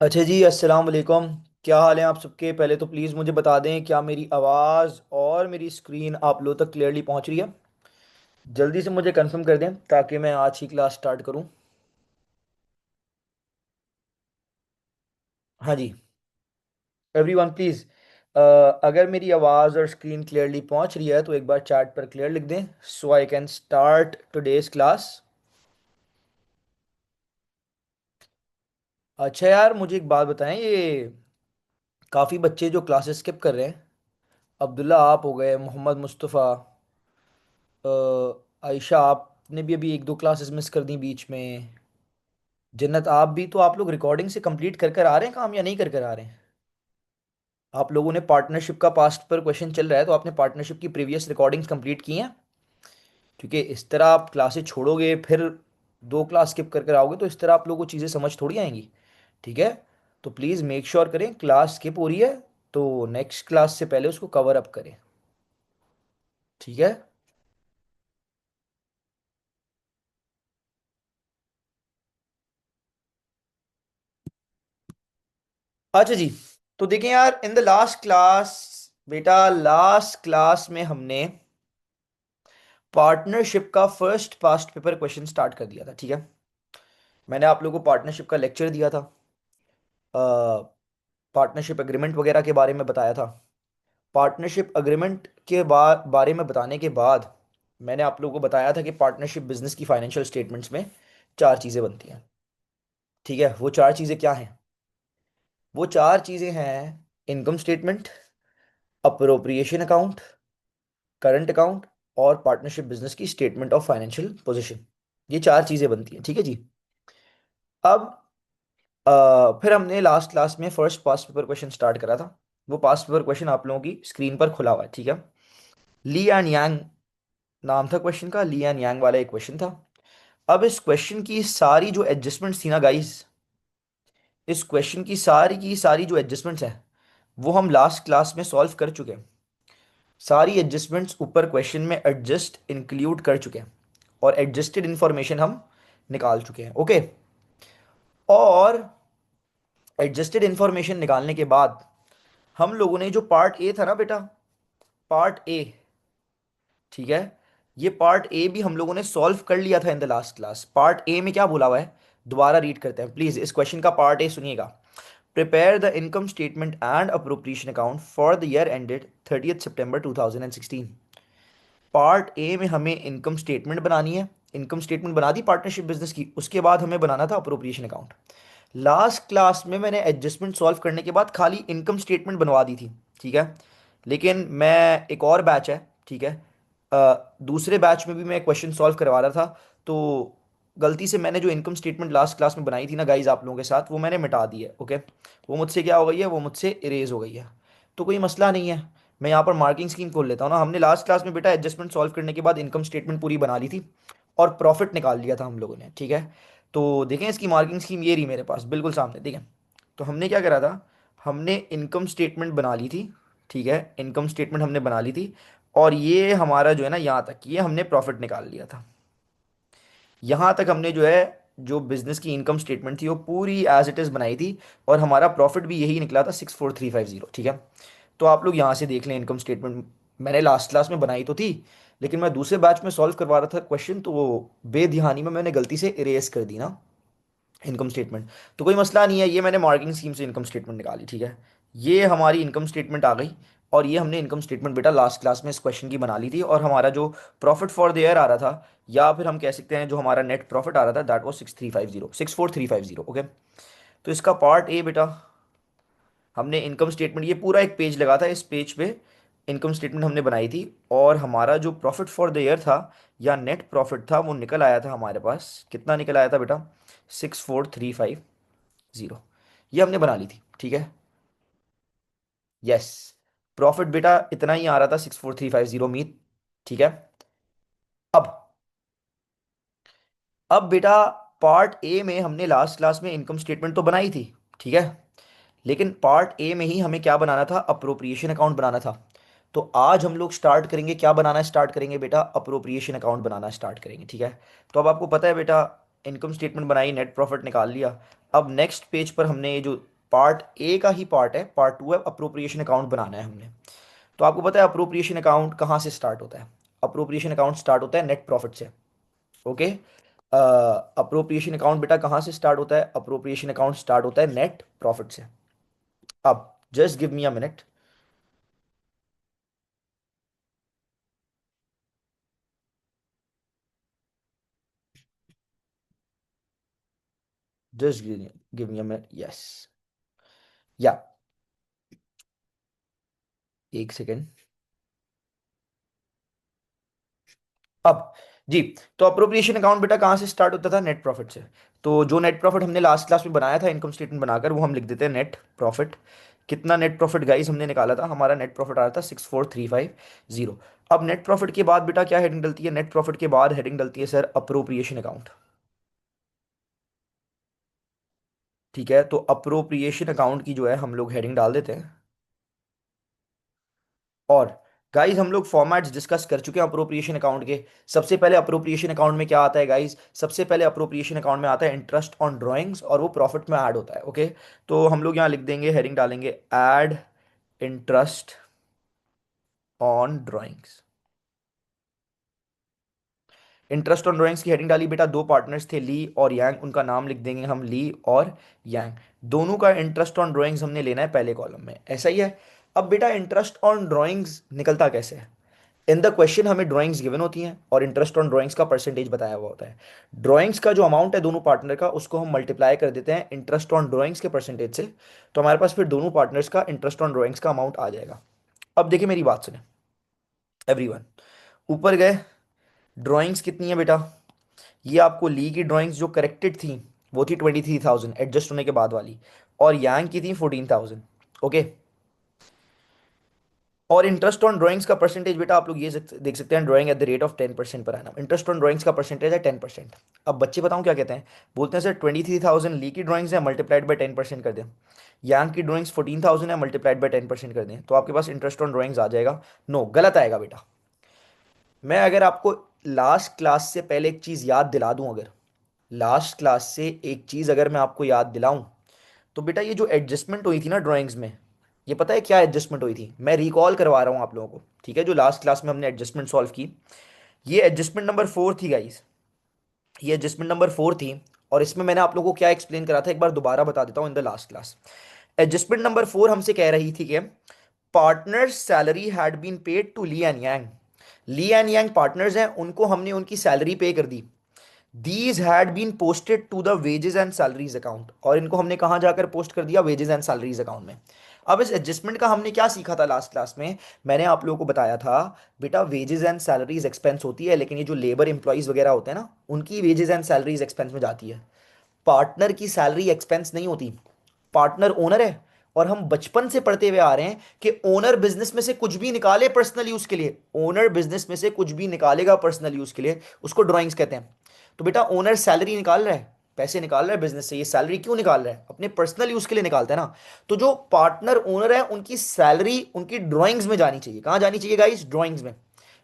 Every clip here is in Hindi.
अच्छा जी, अस्सलाम वालेकुम। क्या हाल है आप सबके? पहले तो प्लीज़ मुझे बता दें, क्या मेरी आवाज़ और मेरी स्क्रीन आप लोगों तक क्लियरली पहुंच रही है? जल्दी से मुझे कंफर्म कर दें ताकि मैं आज ही क्लास स्टार्ट करूं। हाँ जी, एवरीवन प्लीज़, अगर मेरी आवाज़ और स्क्रीन क्लियरली पहुंच रही है तो एक बार चैट पर क्लियर लिख दें so I can start today's class. अच्छा यार, मुझे एक बात बताएं, ये काफ़ी बच्चे जो क्लासेस स्किप कर रहे हैं, अब्दुल्ला आप हो गए, मोहम्मद मुस्तफ़ा, आयशा आपने भी अभी एक दो क्लासेस मिस कर दी बीच में, जन्नत आप भी, तो आप लोग रिकॉर्डिंग से कंप्लीट कर कर आ रहे हैं काम या नहीं कर कर आ रहे हैं? आप लोगों ने पार्टनरशिप का पास्ट पर क्वेश्चन चल रहा है तो आपने पार्टनरशिप की प्रीवियस रिकॉर्डिंग्स कंप्लीट की हैं? क्योंकि इस तरह आप क्लासेस छोड़ोगे फिर दो क्लास स्किप कर कर आओगे तो इस तरह आप लोगों को चीज़ें समझ थोड़ी आएंगी। ठीक है, तो प्लीज़ मेक श्योर करें क्लास स्किप हो रही है तो नेक्स्ट क्लास से पहले उसको कवर अप करें। ठीक है। अच्छा जी, तो देखें यार, इन द लास्ट क्लास, बेटा लास्ट क्लास में हमने पार्टनरशिप का first past paper question start कर दिया था। ठीक है, मैंने आप लोगों को पार्टनरशिप का लेक्चर दिया था, पार्टनरशिप एग्रीमेंट वगैरह के बारे में बताया था। पार्टनरशिप एग्रीमेंट के बारे में बताने के बाद मैंने आप लोगों को बताया था कि पार्टनरशिप बिजनेस की फाइनेंशियल स्टेटमेंट्स में चार चीज़ें बनती हैं। ठीक है, वो चार चीज़ें क्या हैं? वो चार चीज़ें हैं: income statement, appropriation account, current account और पार्टनरशिप बिजनेस की स्टेटमेंट ऑफ फाइनेंशियल पोजीशन। ये चार चीज़ें बनती हैं। ठीक है जी। अब फिर हमने लास्ट क्लास में first past paper question start करा था। वो पास्ट पेपर क्वेश्चन आप लोगों की स्क्रीन पर खुला हुआ है। ठीक है, ली एंड यांग नाम था क्वेश्चन का, ली एंड यांग वाला एक क्वेश्चन था। अब इस क्वेश्चन की सारी जो एडजस्टमेंट्स थी ना गाइस, इस क्वेश्चन की सारी जो एडजस्टमेंट्स हैं वो हम लास्ट क्लास में सॉल्व कर चुके हैं। सारी एडजस्टमेंट्स ऊपर क्वेश्चन में एडजस्ट इंक्लूड कर चुके हैं और एडजस्टेड इंफॉर्मेशन हम निकाल चुके हैं। ओके, और एडजस्टेड इंफॉर्मेशन निकालने के बाद हम लोगों ने जो पार्ट ए था ना बेटा, पार्ट ए, ठीक है, ये पार्ट ए भी हम लोगों ने सॉल्व कर लिया था इन the last class. Part A में क्या बोला हुआ है, दोबारा रीड करते हैं प्लीज, इस क्वेश्चन का पार्ट ए सुनिएगा। Prepare the income statement and appropriation account for the year ended 30th September 2016। Part A में हमें इनकम स्टेटमेंट बनानी है। इनकम स्टेटमेंट बना दी पार्टनरशिप बिजनेस की, उसके बाद हमें बनाना था अप्रोप्रिएशन अकाउंट। लास्ट क्लास में मैंने एडजस्टमेंट सॉल्व करने के बाद खाली इनकम स्टेटमेंट बनवा दी थी। ठीक है, लेकिन मैं एक और बैच है, ठीक है, दूसरे बैच में भी मैं क्वेश्चन सॉल्व करवा रहा था, तो गलती से मैंने जो इनकम स्टेटमेंट लास्ट क्लास में बनाई थी ना गाइज आप लोगों के साथ, वो मैंने मिटा दी है। ओके, वो मुझसे क्या हो गई है, वो मुझसे इरेज हो गई है। तो कोई मसला नहीं है, मैं यहाँ पर मार्किंग स्कीम खोल लेता हूँ ना। हमने लास्ट क्लास में बेटा एडजस्टमेंट सॉल्व करने के बाद इनकम स्टेटमेंट पूरी बना ली थी और प्रॉफिट निकाल लिया था हम लोगों ने। ठीक है, तो देखें इसकी मार्किंग स्कीम ये रही मेरे पास बिल्कुल सामने, देखें। तो हमने क्या करा था, हमने इनकम स्टेटमेंट बना ली थी। ठीक है, इनकम स्टेटमेंट हमने बना ली थी और ये हमारा जो है ना, यहाँ तक ये हमने प्रॉफिट निकाल लिया था। यहाँ तक हमने जो है, जो बिजनेस की इनकम स्टेटमेंट थी वो पूरी एज इट इज़ बनाई थी और हमारा प्रॉफिट भी यही निकला था 64350। ठीक है, तो आप लोग यहाँ से देख लें इनकम स्टेटमेंट मैंने लास्ट क्लास में बनाई तो थी, लेकिन मैं दूसरे बैच में सॉल्व करवा रहा था क्वेश्चन, तो वो बेध्यानी में मैंने गलती से इरेज कर दी ना इनकम स्टेटमेंट। तो कोई मसला नहीं है, ये मैंने मार्किंग स्कीम से इनकम स्टेटमेंट निकाली। ठीक है, ये हमारी इनकम स्टेटमेंट आ गई और ये हमने इनकम स्टेटमेंट बेटा लास्ट क्लास में इस क्वेश्चन की बना ली थी और हमारा जो प्रॉफिट फॉर द ईयर आ रहा था, या फिर हम कह सकते हैं जो हमारा नेट प्रॉफिट आ रहा था, दैट वाज 6350, 64350। ओके, तो इसका पार्ट ए बेटा, हमने इनकम स्टेटमेंट, ये पूरा एक पेज लगा था, इस पेज पे इनकम स्टेटमेंट हमने बनाई थी और हमारा जो प्रॉफिट फॉर द ईयर था या नेट प्रॉफिट था वो निकल आया था हमारे पास, कितना निकल आया था बेटा, 64350। ये हमने बना ली थी। ठीक है, यस, प्रॉफिट बेटा इतना ही आ रहा था, 64350 मीत। ठीक है, अब अब बेटा पार्ट ए में हमने लास्ट क्लास में इनकम स्टेटमेंट तो बनाई थी। ठीक है, लेकिन पार्ट ए में ही हमें क्या बनाना था, अप्रोप्रिएशन अकाउंट बनाना था। तो आज हम लोग स्टार्ट करेंगे, क्या बनाना स्टार्ट करेंगे बेटा, अप्रोप्रिएशन अकाउंट बनाना स्टार्ट करेंगे। ठीक है, तो अब आपको पता है बेटा, इनकम स्टेटमेंट बनाई, नेट प्रॉफिट निकाल लिया। अब नेक्स्ट पेज पर हमने ये जो पार्ट ए का ही पार्ट है, पार्ट टू है, अप्रोप्रिएशन अकाउंट बनाना है हमने। तो आपको पता है अप्रोप्रिएशन अकाउंट कहाँ से स्टार्ट होता है? अप्रोप्रिएशन अकाउंट स्टार्ट होता है नेट प्रॉफिट से। ओके। अप्रोप्रिएशन अकाउंट बेटा कहाँ से स्टार्ट होता है? अप्रोप्रिएशन अकाउंट स्टार्ट होता है नेट प्रॉफिट से। अब just give me a minute. Just give me a minute, yes. या एक सेकेंड। अब जी, तो अप्रोप्रिएशन अकाउंट बेटा कहाँ से स्टार्ट होता था? नेट प्रॉफिट से। तो जो नेट प्रॉफिट हमने लास्ट क्लास में बनाया था इनकम स्टेटमेंट बनाकर, वो हम लिख देते हैं नेट प्रॉफिट। कितना नेट प्रॉफिट गाइस हमने निकाला था? हमारा नेट प्रॉफिट आ रहा था 64,350। अब नेट प्रॉफिट के बाद बेटा क्या हेडिंग डलती है? नेट प्रॉफिट के बाद हेडिंग डलती है सर अप्रोप्रिएशन अकाउंट। ठीक है, तो अप्रोप्रिएशन अकाउंट की जो है हम लोग हेडिंग डाल देते हैं। और गाइस हम लोग फॉर्मेट्स डिस्कस कर चुके हैं अप्रोप्रिएशन अकाउंट के। सबसे पहले अप्रोप्रिएशन अकाउंट में क्या आता है गाइस? सबसे पहले अप्रोप्रिएशन अकाउंट में आता है इंटरेस्ट ऑन ड्राइंग्स, और वो प्रॉफिट में ऐड होता है। ओके, तो हम लोग यहाँ लिख देंगे, हेडिंग डालेंगे, add interest on drawings. Interest on drawings की हेडिंग डाली बेटा, दो पार्टनर्स थे ली और यांग, उनका नाम लिख देंगे हम ली और यांग। दोनों का इंटरेस्ट ऑन ड्राइंग्स हमने लेना है पहले कॉलम में, ऐसा ही है। अब बेटा इंटरेस्ट ऑन ड्राइंग्स निकलता कैसे है? इन द क्वेश्चन हमें ड्राइंग्स गिवन होती हैं और इंटरेस्ट ऑन ड्राइंग्स का परसेंटेज बताया हुआ होता है। ड्राइंग्स का जो अमाउंट है दोनों पार्टनर का, उसको हम मल्टीप्लाई कर देते हैं इंटरेस्ट ऑन ड्राइंग्स के परसेंटेज से। तो हमारे पास फिर दोनों पार्टनर्स का इंटरेस्ट ऑन ड्राइंग्स का अमाउंट आ जाएगा। अब देखिए मेरी बात सुने एवरीवन, ऊपर गए, ड्राइंग्स कितनी है बेटा? ये आपको ली की ड्राइंग्स जो करेक्टेड थी वो थी 23,000 एडजस्ट होने के बाद वाली, और यांग की थी 14,000। ओके। और इंटरेस्ट ऑन ड्राइंग्स का परसेंटेज बेटा आप लोग ये देख सकते हैं, drawing at the rate of 10% per annum. Interest on drawings का परसेंटेज है 10%। अब बच्चे बताऊं क्या कहते हैं? बोलते हैं सर 23,000 ली की ड्राइंग्स है, मल्टीप्लाइड बाई 10% कर दें। यांग की ड्राइंग्स 14,000 है, मल्टीप्लाइड बाई 10% कर दें, तो आपके पास इंटरेस्ट ऑन ड्राइंग्स आ जाएगा। नो, गलत आएगा बेटा। मैं अगर आपको लास्ट क्लास से पहले एक चीज़ याद दिला दूं, अगर लास्ट क्लास से एक चीज़ अगर मैं आपको याद दिलाऊं, तो बेटा ये जो एडजस्टमेंट हुई थी ना ड्राइंग्स में, ये पता है क्या एडजस्टमेंट हुई थी? मैं रिकॉल करवा रहा हूँ आप लोगों को, ठीक है? जो लास्ट क्लास में हमने एडजस्टमेंट सॉल्व की, ये एडजस्टमेंट नंबर 4 थी गाइस। ये एडजस्टमेंट नंबर 4 थी। और इसमें मैंने आप लोगों को क्या एक्सप्लेन करा था, एक बार दोबारा बता देता हूँ in the last class. Adjustment number 4 हमसे कह रही थी कि partner salary had been paid to Lee and Yang. Lee and Yang partners हैं, उनको हमने उनकी सैलरी पे कर दी। These had been posted to the wages and salaries account, और इनको हमने कहां जाकर पोस्ट कर दिया? वेजेस एंड सैलरीज अकाउंट में। अब इस एडजस्टमेंट का हमने क्या सीखा था लास्ट क्लास में? मैंने आप लोगों को बताया था बेटा वेजेस एंड सैलरीज एक्सपेंस होती है, लेकिन ये जो लेबर इंप्लॉइज वगैरह होते हैं ना, उनकी वेजेस एंड सैलरीज एक्सपेंस में जाती है। पार्टनर की सैलरी एक्सपेंस नहीं होती। पार्टनर ओनर है, और हम बचपन से पढ़ते हुए आ रहे हैं कि ओनर बिजनेस में से कुछ भी निकाले पर्सनल यूज के लिए, ओनर बिजनेस में से कुछ भी निकालेगा पर्सनल यूज के लिए, उसको ड्राइंग्स कहते हैं। तो बेटा ओनर सैलरी निकाल रहा है, पैसे निकाल रहा है बिजनेस से, ये सैलरी क्यों निकाल रहा है? अपने पर्सनल यूज के लिए निकालता है ना। तो जो पार्टनर ओनर है उनकी सैलरी उनकी ड्राइंग्स में जानी चाहिए। कहां जानी चाहिए गाइस? ड्राइंग्स में।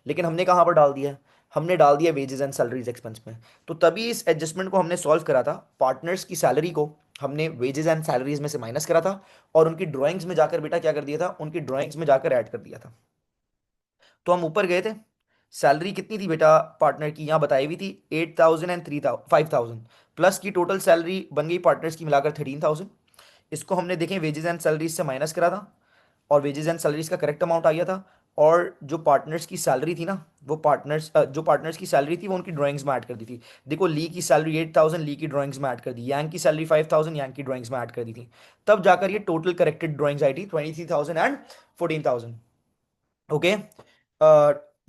लेकिन हमने कहां पर डाल दिया है? हमने डाल दिया वेजेस एंड सैलरीज एक्सपेंस में। तो तभी इस एडजस्टमेंट को हमने सॉल्व करा था, पार्टनर्स की सैलरी को हमने वेजेस एंड सैलरीज में से माइनस करा था, और उनकी ड्राइंग्स में जाकर बेटा क्या कर दिया था? उनकी ड्राइंग्स में जाकर ऐड कर दिया था। तो हम ऊपर गए थे, सैलरी कितनी थी बेटा पार्टनर की? यहाँ बताई हुई थी 8,000 एंड 5,000, प्लस की टोटल सैलरी बन गई पार्टनर्स की मिलाकर 13,000। इसको हमने देखें वेजेस एंड सैलरीज से माइनस करा था, और वेजेस एंड सैलरीज का करेक्ट अमाउंट आ गया था। और जो पार्टनर्स की सैलरी थी ना, वो पार्टनर्स की सैलरी थी वो उनकी ड्राइंग्स में ऐड कर दी थी। देखो ली की सैलरी 8,000 ली की ड्राइंग्स में ऐड कर दी, यांग की सैलरी 5,000 यांग की ड्राइंग्स में ऐड कर दी थी। तब जाकर ये टोटल करेक्टेड ड्राइंग्स आई थी 23,000 and 14,000। Okay,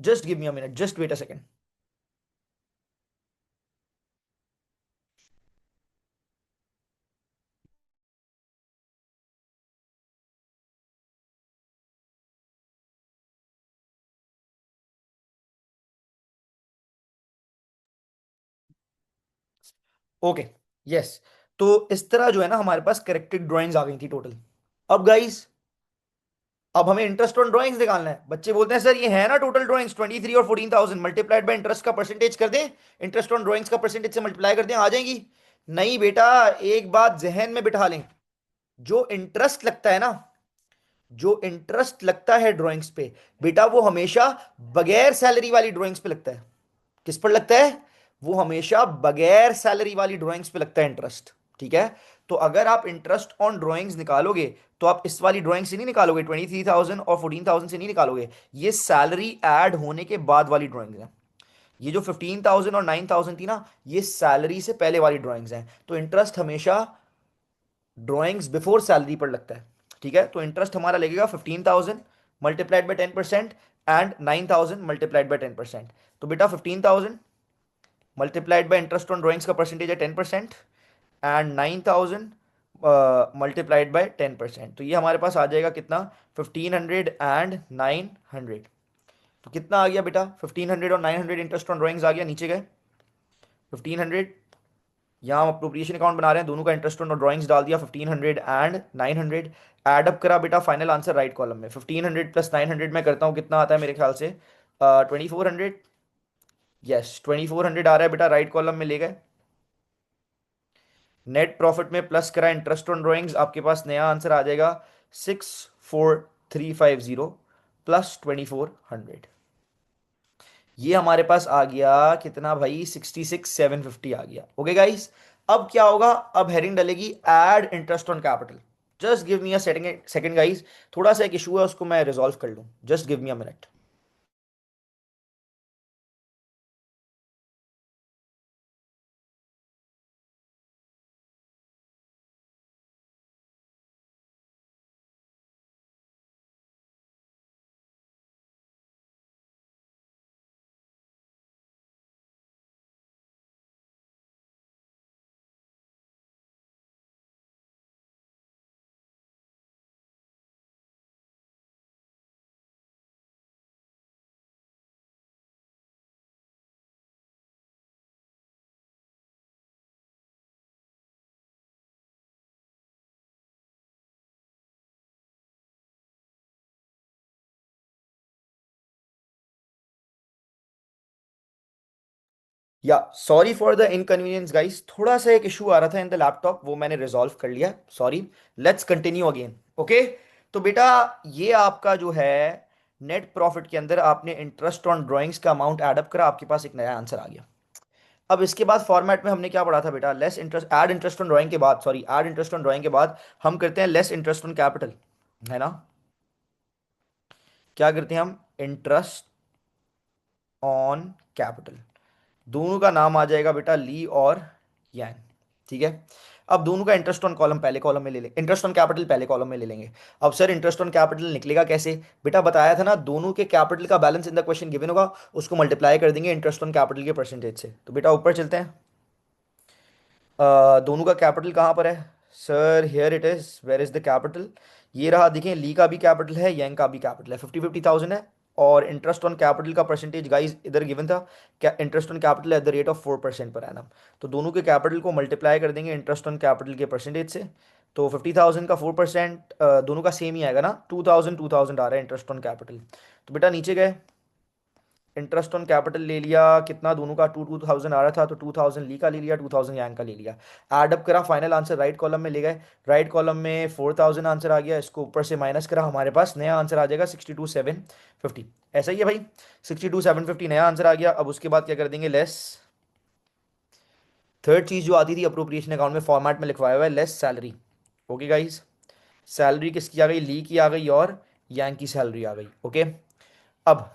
just give me a minute, just wait a second. Okay, yes. तो इस तरह जो है ना हमारे पास करेक्टेड ड्राइंग्स आ गई थी टोटल। अब गाइस, अब हमें इंटरेस्ट ऑन ड्राइंग्स निकालना है। बच्चे बोलते हैं सर ये है ना टोटल ड्राइंग्स 23 और 14,000, मल्टीप्लाइड बाय इंटरेस्ट का परसेंटेज कर दें, इंटरेस्ट ऑन ड्राइंग्स का परसेंटेज से मल्टीप्लाई कर दें, आ जाएंगी? नहीं बेटा, एक बात जहन में बिठा लें, जो इंटरेस्ट लगता है ना, जो इंटरेस्ट लगता है ड्राइंग्स पे, बेटा वो हमेशा बगैर सैलरी वाली ड्राइंग्स पे लगता है। किस पर लगता है? वो हमेशा बगैर सैलरी वाली ड्राइंग्स पे लगता है इंटरेस्ट। ठीक है? तो अगर आप इंटरेस्ट ऑन ड्राइंग्स निकालोगे, तो आप इस वाली ड्राइंग से नहीं निकालोगे, 23,000 और 14,000 से नहीं निकालोगे, ये सैलरी ऐड होने के बाद वाली ड्राइंग्स हैं। ये जो 15,000 और 9,000 थी ना, ये सैलरी से पहले वाली ड्राइंग्स हैं। तो इंटरेस्ट हमेशा ड्राइंग्स बिफोर सैलरी पर लगता है। ठीक है? तो इंटरेस्ट हमारा लगेगा 15,000 multiplied by 10% and 9,000 multiplied by 10%। तो बेटा 15,000 multiplied by interest on drawings का परसेंटेज है 10%, एंड 9,000 मल्टीप्लाइड बाई 10%। तो ये हमारे पास आ जाएगा कितना? 1500 एंड 900। तो कितना आ गया बेटा? 1500 और 900 इंटरेस्ट ऑन ड्राइंग्स आ गया, नीचे गए 1500। यहाँ हम अप्रोप्रिएशन अकाउंट बना रहे हैं, दोनों का इंटरेस्ट ऑन ड्राइंग्स डाल दिया, 1500 एंड 900। एड अप करा बेटा, फाइनल आंसर राइट कॉलम में 1500 प्लस 900 में करता हूँ, कितना आता है मेरे ख्याल से 2400। यस 2400 आ रहा है बेटा, राइट कॉलम में ले गए। नेट प्रॉफिट में प्लस करा इंटरेस्ट ऑन ड्राइंग्स, आपके पास नया आंसर आ जाएगा 64350 प्लस 2400। ये हमारे पास आ गया कितना भाई? 66,750 आ गया। ओके गाइस, अब क्या होगा? अब हेडिंग डलेगी add interest on capital. Just give me a second second guys, थोड़ा सा एक इशू है, उसको मैं रिजॉल्व कर लूं। Just give me a minute. या sorry for the inconvenience guys, थोड़ा सा एक इशू आ रहा था इन द लैपटॉप, वो मैंने रिजॉल्व कर लिया, sorry. Let's continue again. Okay? तो बेटा ये आपका जो है नेट प्रॉफिट के अंदर आपने इंटरेस्ट ऑन ड्राइंग्स का अमाउंट ऐड अप करा, आपके पास एक नया आंसर आ गया। अब इसके बाद फॉर्मेट में हमने क्या पढ़ा था बेटा? Less interest, add interest on drawing के बाद, sorry, add interest on drawing के बाद हम करते हैं लेस इंटरेस्ट ऑन कैपिटल, है ना? क्या करते हैं हम? Interest on capital. दोनों का नाम आ जाएगा बेटा ली और यांग। ठीक है? अब दोनों का इंटरेस्ट ऑन कॉलम पहले कॉलम में ले लेंगे, इंटरेस्ट ऑन कैपिटल पहले कॉलम में ले लेंगे। अब सर इंटरेस्ट ऑन कैपिटल निकलेगा कैसे? बेटा बताया था ना, दोनों के कैपिटल का balance in the question given होगा, उसको मल्टीप्लाई कर देंगे इंटरेस्ट ऑन कैपिटल के परसेंटेज से। तो बेटा ऊपर चलते हैं। दोनों का कैपिटल कहाँ पर है? Sir here it is, where is the capital? ये रहा, देखें, ली का भी कैपिटल है, यंग का भी कैपिटल है, 50,000 है। और इंटरेस्ट ऑन कैपिटल का परसेंटेज गाइस इधर गिवन था, क्या? Interest on capital at the rate of 4% per annum. तो दोनों के कैपिटल को मल्टीप्लाई कर देंगे इंटरेस्ट ऑन कैपिटल के परसेंटेज से। तो 50,000 का 4%, दोनों का सेम ही आएगा ना, 2,000 आ रहा है इंटरेस्ट ऑन कैपिटल। तो बेटा नीचे गए, इंटरेस्ट ऑन कैपिटल ले लिया, कितना? दोनों का 2,000 आ रहा था, तो 2,000 ली का ले लिया, 2,000 यांग का ले लिया। एड अप करा, फाइनल आंसर राइट कॉलम में ले गए। राइट कॉलम में 4,000 आंसर आ गया, इसको ऊपर से माइनस करा, हमारे पास नया आंसर आ जाएगा 62,750। ऐसा ही है भाई, 62,750 नया आंसर आ गया। अब उसके बाद क्या कर देंगे? लेस थर्ड चीज जो आती थी अप्रोप्रिएशन अकाउंट में, फॉर्मेट में लिखवाया हुआ है, less salary. Okay guys, salary किसकी आ गई? ली की आ गई और यांग की सैलरी आ गई। ओके? अब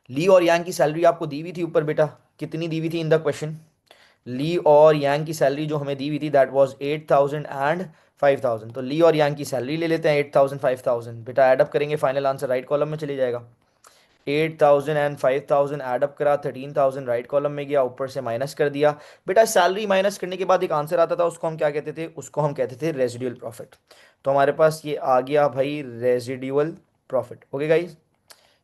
ली और यांग की सैलरी आपको दी हुई थी ऊपर बेटा, कितनी दी हुई थी इन द क्वेश्चन? ली और यांग की सैलरी जो हमें दी हुई थी दैट वाज 8,000 एंड 5,000। तो ली और यांग की सैलरी ले लेते हैं, 8,000 5,000, बेटा ऐड अप करेंगे, फाइनल आंसर राइट कॉलम में चले जाएगा। 8,000 एंड 5,000 ऐड अप करा, 13,000 राइट कॉलम में गया, ऊपर से माइनस कर दिया। बेटा सैलरी माइनस करने के बाद एक आंसर आता था, उसको हम क्या कहते थे? उसको हम कहते थे रेजिडुअल प्रॉफिट। तो हमारे पास ये आ गया भाई रेजिडुअल प्रॉफिट। ओके गाइज,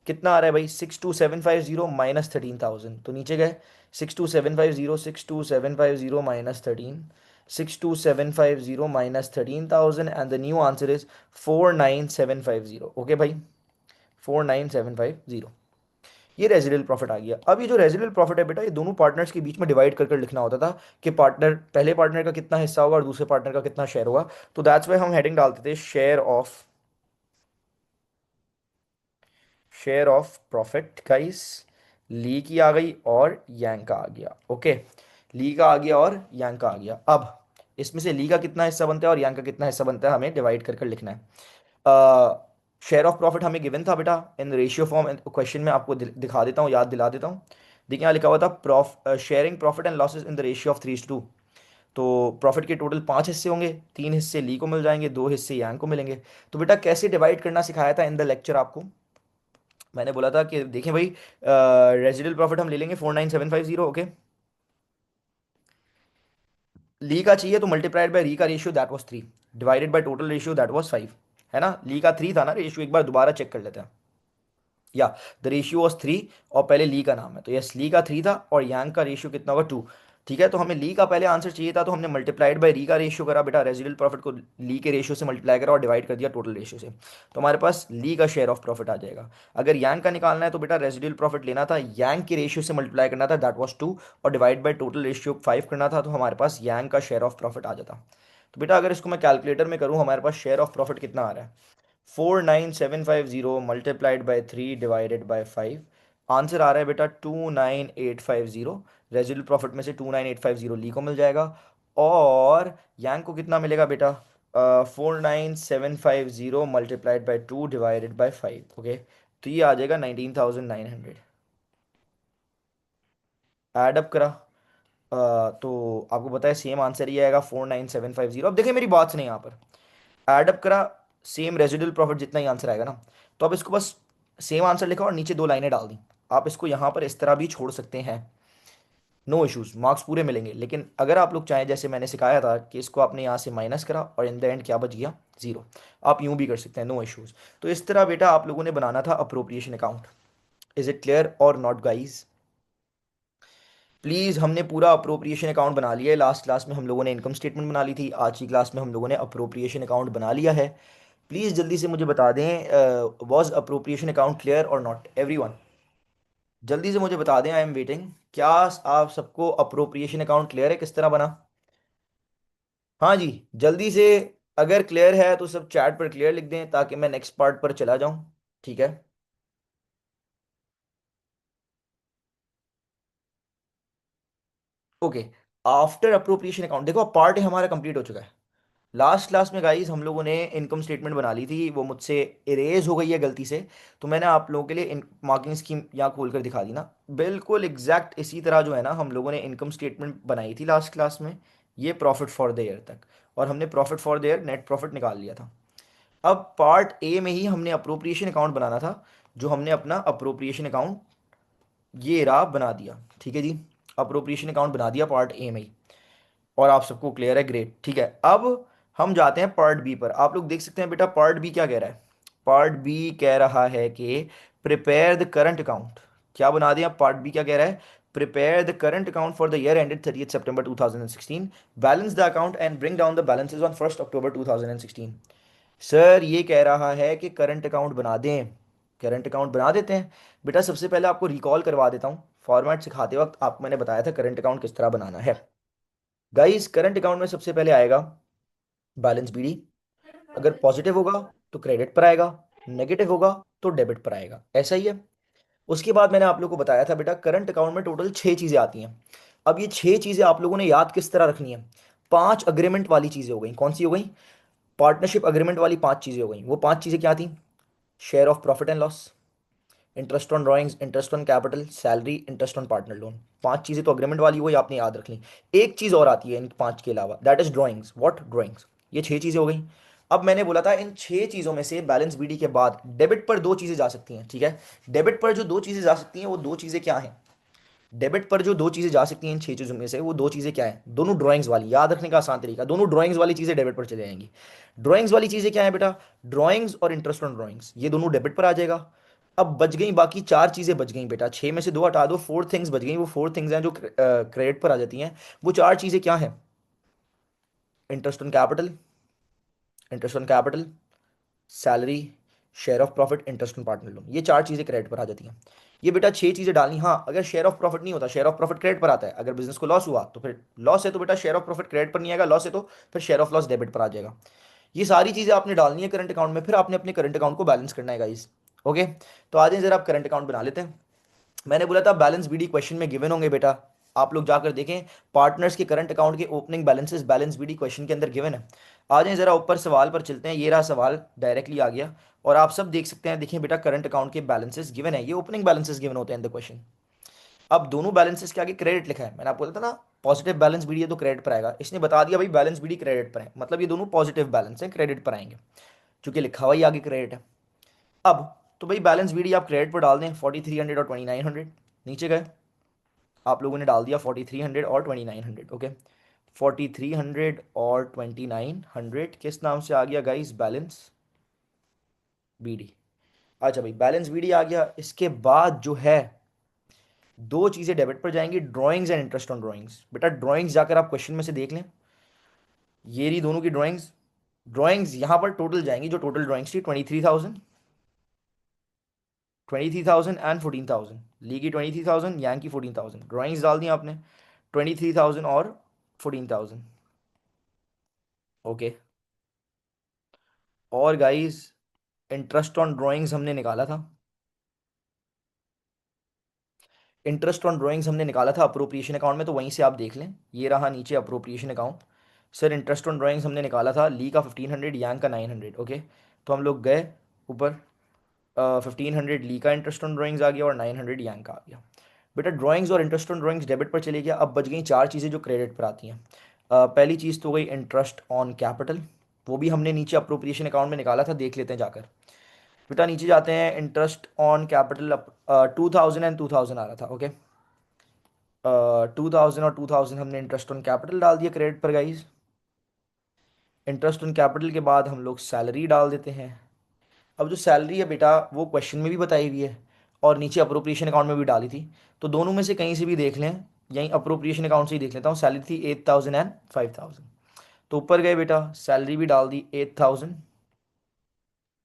कितना आ रहा है भाई? 62,750 माइनस 13,000। तो नीचे गए, 62,750, 62,750 minus 13, 62,750 minus 13,000 and the new answer is 49750। Okay भाई, 49750। ये रेजिडुअल प्रॉफिट आ गया। अब ये जो रेजिडुअल प्रॉफिट है बेटा, ये दोनों पार्टनर्स के बीच में डिवाइड कर कर लिखना होता था कि पार्टनर, पहले पार्टनर का कितना हिस्सा होगा और दूसरे पार्टनर का कितना शेयर होगा। तो दैट्स वाई हम हेडिंग डालते थे शेयर ऑफ प्रॉफिट गाइस। ली की आ गई और यांग का आ गया। ओके, ली का आ गया और यांग का आ गया। अब इसमें से ली का कितना हिस्सा बनता है और यांग का कितना हिस्सा बनता है हमें डिवाइड कर कर लिखना है। शेयर ऑफ प्रॉफिट हमें गिवन था बेटा इन रेशियो फॉर्म। क्वेश्चन में आपको दिखा देता हूँ, याद दिला देता हूँ। देखिए यहाँ लिखा हुआ था sharing profit and losses in the ratio of 3:2। तो प्रॉफिट के टोटल 5 हिस्से होंगे, 3 हिस्से ली को मिल जाएंगे, 2 हिस्से यांग को मिलेंगे। तो बेटा कैसे डिवाइड करना सिखाया था इन द लेक्चर आपको। मैंने बोला था कि देखें भाई, रेजिडुअल प्रॉफिट हम ले लेंगे 49750। ओके, ली का चाहिए तो मल्टीप्लाइड बाय री का ratio that was 3 divided by total ratio that was 5। है ना, ली का 3 था ना रेशियो, एक बार दोबारा चेक कर लेते हैं। या द रेशियो वॉज 3, और पहले ली का नाम है तो यस ली का 3 था और यांग का रेशियो कितना होगा 2। ठीक है, तो हमें ली का पहले आंसर चाहिए था तो हमने मल्टीप्लाइड बाय री का रेशियो करा बेटा, रेजिडुअल प्रॉफिट को ली के रेशियो से मल्टीप्लाई करा और डिवाइड कर दिया टोटल रेशियो से। तो हमारे पास ली का शेयर ऑफ प्रॉफिट आ जाएगा। अगर यांग का निकालना है तो बेटा रेजिडुअल प्रॉफिट लेना था, यांग के रेशियो से मल्टीप्लाई करना था दैट वाज 2, और डिवाइड बाय टोटल रेशियो 5 करना था, तो हमारे पास यांग का शेयर ऑफ प्रॉफिट आ जाता। तो बेटा अगर इसको मैं कैलकुलेटर में करूँ, हमारे पास शेयर ऑफ प्रॉफिट कितना आ रहा है, 49750 multiplied by 3 divided by 5। Answer आ रहा है बेटा 29850। रेजिडुअल प्रॉफिट में से 29850 ली को मिल जाएगा, और यांग को कितना मिलेगा बेटा, 49750 multiplied by 2 divided by 5। Okay, तो ये आ जाएगा 19,900। एडअप करा तो आपको पता है सेम आंसर ही आएगा 49750। अब देखिए मेरी बात सुनिए यहाँ पर, एडअप करा सेम रेजिडुअल प्रॉफिट जितना ही आंसर आएगा ना, तो आप इसको बस सेम आंसर लिखा और नीचे 2 लाइनें डाल दी। आप इसको यहाँ पर इस तरह भी छोड़ सकते हैं, नो इश्यूज, मार्क्स पूरे मिलेंगे। लेकिन अगर आप लोग चाहें, जैसे मैंने सिखाया था कि इसको आपने यहाँ से माइनस करा और इन द एंड क्या बच गया, जीरो, आप यूं भी कर सकते हैं, नो इश्यूज। तो इस तरह बेटा आप लोगों ने बनाना था appropriation account. Is it clear और नॉट गाइज? प्लीज़, हमने पूरा अप्रोप्रिएशन अकाउंट बना लिया है। लास्ट क्लास में हम लोगों ने इनकम स्टेटमेंट बना ली थी, आज की क्लास में हम लोगों ने अप्रोप्रिएशन अकाउंट बना लिया है। प्लीज़ जल्दी से मुझे बता दें, वॉज अप्रोप्रिएशन अकाउंट क्लियर और नॉट एवरीवन? जल्दी से मुझे बता दें, आई एम वेटिंग। क्या आप सबको अप्रोप्रिएशन अकाउंट क्लियर है किस तरह बना? हाँ जी, जल्दी से। अगर क्लियर है तो सब चैट पर क्लियर लिख दें ताकि मैं नेक्स्ट पार्ट पर चला जाऊं। ठीक है, ओके। आफ्टर अप्रोप्रिएशन अकाउंट देखो, अब पार्ट हमारा कंप्लीट हो चुका है। लास्ट क्लास में गाइस हम लोगों ने इनकम स्टेटमेंट बना ली थी, वो मुझसे इरेज हो गई है गलती से। तो मैंने आप लोगों के लिए मार्किंग स्कीम यहाँ खोल कर दिखा दी ना, बिल्कुल एग्जैक्ट इसी तरह जो है ना हम लोगों ने इनकम स्टेटमेंट बनाई थी लास्ट क्लास में, ये प्रॉफिट फॉर द ईयर तक। और हमने profit for the year net profit निकाल लिया था। अब पार्ट ए में ही हमने अप्रोप्रिएशन अकाउंट बनाना था, जो हमने अपना अप्रोप्रिएशन अकाउंट ये रहा बना दिया। ठीक है जी, अप्रोप्रिएशन अकाउंट बना दिया पार्ट ए में ही, और आप सबको क्लियर है, ग्रेट। ठीक है, अब हम जाते हैं पार्ट बी पर। आप लोग देख सकते हैं बेटा पार्ट बी क्या कह रहा है। पार्ट बी कह रहा है कि प्रिपेयर द करंट अकाउंट। क्या बना दिया, पार्ट बी क्या कह रहा है, prepare the current account for the year ended 30 सितंबर 2016, balance the account and bring down the balances on 1 October 2016। Sir ये कह रहा है कि करंट अकाउंट बना दें। करंट अकाउंट बना देते हैं बेटा। सबसे पहले आपको रिकॉल करवा देता हूँ, फॉर्मेट सिखाते वक्त आपको मैंने बताया था करंट अकाउंट किस तरह बनाना है। गाइस करंट अकाउंट में सबसे पहले आएगा बैलेंस बीडी। अगर पॉजिटिव होगा तो क्रेडिट पर आएगा, नेगेटिव होगा तो डेबिट पर आएगा, ऐसा ही है। उसके बाद मैंने आप लोगों को बताया था बेटा करंट अकाउंट में टोटल 6 चीजें आती हैं। अब ये 6 चीजें आप लोगों ने याद किस तरह रखनी है। 5 अग्रीमेंट वाली चीजें हो गई, कौन सी हो गई, पार्टनरशिप अग्रीमेंट वाली 5 चीजें हो गई। वो 5 चीजें क्या थी, share of profit and loss, interest on drawings, interest on capital, salary, interest on partner loan. 5 चीजें तो अग्रीमेंट वाली हुई, आपने याद रख ली। एक चीज और आती है इन 5 के अलावा, that is drawings. What drawings, ये 6 चीजें हो गई। अब मैंने बोला था इन 6 चीजों में से बैलेंस बीडी के बाद डेबिट पर 2 चीजें जा सकती हैं। ठीक है, डेबिट पर जो 2 चीजें जा सकती हैं वो 2 चीजें क्या हैं, डेबिट पर जो 2 चीजें जा सकती हैं इन 6 चीजों में से वो 2 चीजें क्या हैं, दोनों ड्राइंग्स वाली। याद रखने का आसान तरीका, दोनों ड्राइंग्स वाली चीजें डेबिट पर चले जाएंगी। ड्राइंग्स वाली चीजें क्या है बेटा, ड्राइंग्स और इंटरेस्ट ऑन ड्राइंग्स, ये दोनों डेबिट पर आ जाएगा। अब बच गई बाकी 4 चीजें बच गई बेटा, 6 में से 2 हटा दो, 4 थिंग्स बच गई। वो 4 थिंग्स हैं जो क्रेडिट पर आ जाती हैं। वो 4 चीजें क्या हैं, interest on capital, interest on capital, salary, share of profit, interest on partner loan, ये चार चीज़ें क्रेडिट पर आ जाती हैं। ये बेटा छह चीज़ें डालनी। हाँ, अगर शेयर ऑफ प्रॉफिट नहीं होता, शेयर ऑफ प्रॉफिट क्रेडिट पर आता है। अगर बिजनेस को लॉस हुआ तो फिर लॉस है, तो बेटा शेयर ऑफ प्रॉफिट क्रेडिट पर नहीं आएगा, लॉस है तो फिर शेयर ऑफ लॉस डेबिट पर आ जाएगा। ये सारी चीज़ें आपने डालनी है करंट अकाउंट में, फिर आपने अपने करंट अकाउंट को बैलेंस करना है गाइस। ओके, तो आ जाइए जरा आप करंट अकाउंट बना लेते हैं। मैंने बोला था बैलेंस बीडी क्वेश्चन में गिवन होंगे बेटा, आप लोग जाकर देखें। पार्टनर्स के करंट अकाउंट के opening balances balance BD question के अंदर गिवन है। आ जाएं जरा ऊपर सवाल पर चलते हैं। ये रहा सवाल, डायरेक्टली आ गया और आप सब देख सकते हैं। देखिए बेटा, करंट अकाउंट के बैलेंसेस गिवन है, ये ओपनिंग बैलेंसेस गिवन होते हैं इन द क्वेश्चन। अब दोनों बैलेंसेस के आगे क्रेडिट लिखा है। मैंने आपको बोला था ना, पॉजिटिव बैलेंस बीडी है तो क्रेडिट पर आएगा। इसने बता दिया भाई बैलेंस बीडी क्रेडिट पर है, मतलब ये दोनों पॉजिटिव बैलेंस हैं, क्रेडिट पर आएंगे, चूंकि लिखा हुआ ही आगे क्रेडिट है। अब तो भाई बैलेंस बीडी आप क्रेडिट पर डाल दें, 4300 और 2900। नीचे गए, आप लोगों ने डाल दिया 4300 और 2900। ओके, 4300 और 2900 किस नाम से आ गया गाइस? Balance BD. अच्छा भाई, बैलेंस बीडी आ गया। इसके बाद जो है दो चीज़ें डेबिट पर जाएंगी, drawings and interest on drawings. बेटा ड्राइंग्स जाकर आप क्वेश्चन में से देख लें, ये रही दोनों की ड्राइंग्स। ड्राइंग्स यहाँ पर टोटल जाएंगी, जो टोटल ड्राइंग्स थी 23,000, 23,000 एंड 14,000। ली की 23,000, यांग की 14,000, ड्राइंग्स डाल दी आपने 23,000 और 14,000। ओके, और गाइस इंटरेस्ट ऑन ड्राइंग्स हमने निकाला था, इंटरेस्ट ऑन ड्राइंग्स हमने निकाला था अप्रोप्रिएशन अकाउंट में, तो वहीं से आप देख लें। ये रहा नीचे appropriation account. Sir interest on drawings हमने निकाला था, ली का 1500, यांग का 900। ओके, तो हम लोग गए ऊपर, 1500 ली का इंटरेस्ट ऑन ड्राइंग्स आ गया और 900 यांग का आ गया। बेटा ड्राइंग्स और इंटरेस्ट ऑन ड्राइंग्स डेबिट पर चले गया। अब बच गई चार चीज़ें जो क्रेडिट पर आती हैं। पहली चीज़ तो गई इंटरेस्ट ऑन कैपिटल, वो भी हमने नीचे अप्रोप्रिएशन अकाउंट में निकाला था, देख लेते हैं जाकर। बेटा नीचे जाते हैं, इंटरेस्ट ऑन कैपिटल 2000 एंड 2000 आ रहा था। ओके, 2000 और 2000 हमने इंटरेस्ट ऑन कैपिटल डाल दिया क्रेडिट पर गाइज। इंटरेस्ट ऑन कैपिटल के बाद हम लोग सैलरी डाल देते हैं। अब जो सैलरी है बेटा, वो क्वेश्चन में भी बताई हुई है और नीचे अप्रोप्रिएशन अकाउंट में भी डाली थी, तो दोनों में से कहीं से भी देख लें। यहीं अप्रोप्रिएशन अकाउंट से ही देख लेता हूँ। सैलरी थी 8,000 एंड 5,000, तो ऊपर गए बेटा, सैलरी भी डाल दी 8,000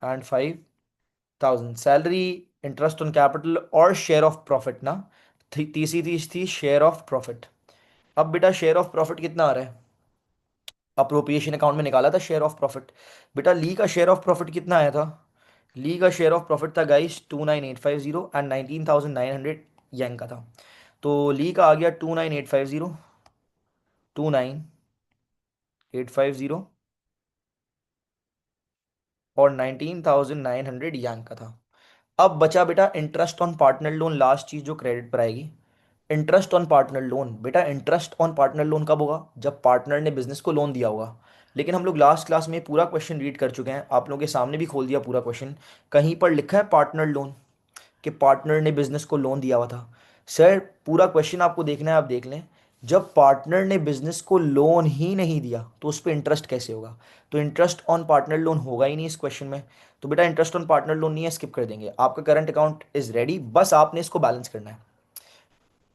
and 5,000। Salary, interest on capital और शेयर ऑफ प्रॉफिट ना, तीसरी चीज थी शेयर ऑफ प्रॉफिट। अब बेटा शेयर ऑफ प्रॉफिट कितना आ रहा है? अप्रोप्रिएशन अकाउंट में निकाला था शेयर ऑफ प्रॉफिट। बेटा ली का शेयर ऑफ प्रॉफिट कितना आया था? ली का शेयर ऑफ प्रॉफिट था गाइस 29,850 एंड 19,900 यंग का था। तो ली का आ गया 29,850, 29,850 और 19,900 यंग का था। अब बचा बेटा interest on partner loan, last चीज जो क्रेडिट पर आएगी। इंटरेस्ट ऑन पार्टनर लोन, बेटा इंटरेस्ट ऑन पार्टनर लोन कब होगा? जब पार्टनर ने बिजनेस को लोन दिया होगा। लेकिन हम लोग लास्ट क्लास में पूरा क्वेश्चन रीड कर चुके हैं, आप लोगों के सामने भी खोल दिया पूरा क्वेश्चन। कहीं पर लिखा है पार्टनर लोन, कि पार्टनर ने बिजनेस को लोन दिया हुआ था। सर पूरा क्वेश्चन आपको देखना है, आप देख लें। जब पार्टनर ने बिजनेस को लोन ही नहीं दिया तो उस पर इंटरेस्ट कैसे होगा? तो इंटरेस्ट ऑन पार्टनर लोन होगा ही नहीं इस क्वेश्चन में। तो बेटा इंटरेस्ट ऑन पार्टनर लोन नहीं है, स्किप कर देंगे। आपका करंट अकाउंट इज रेडी, बस आपने इसको बैलेंस करना है।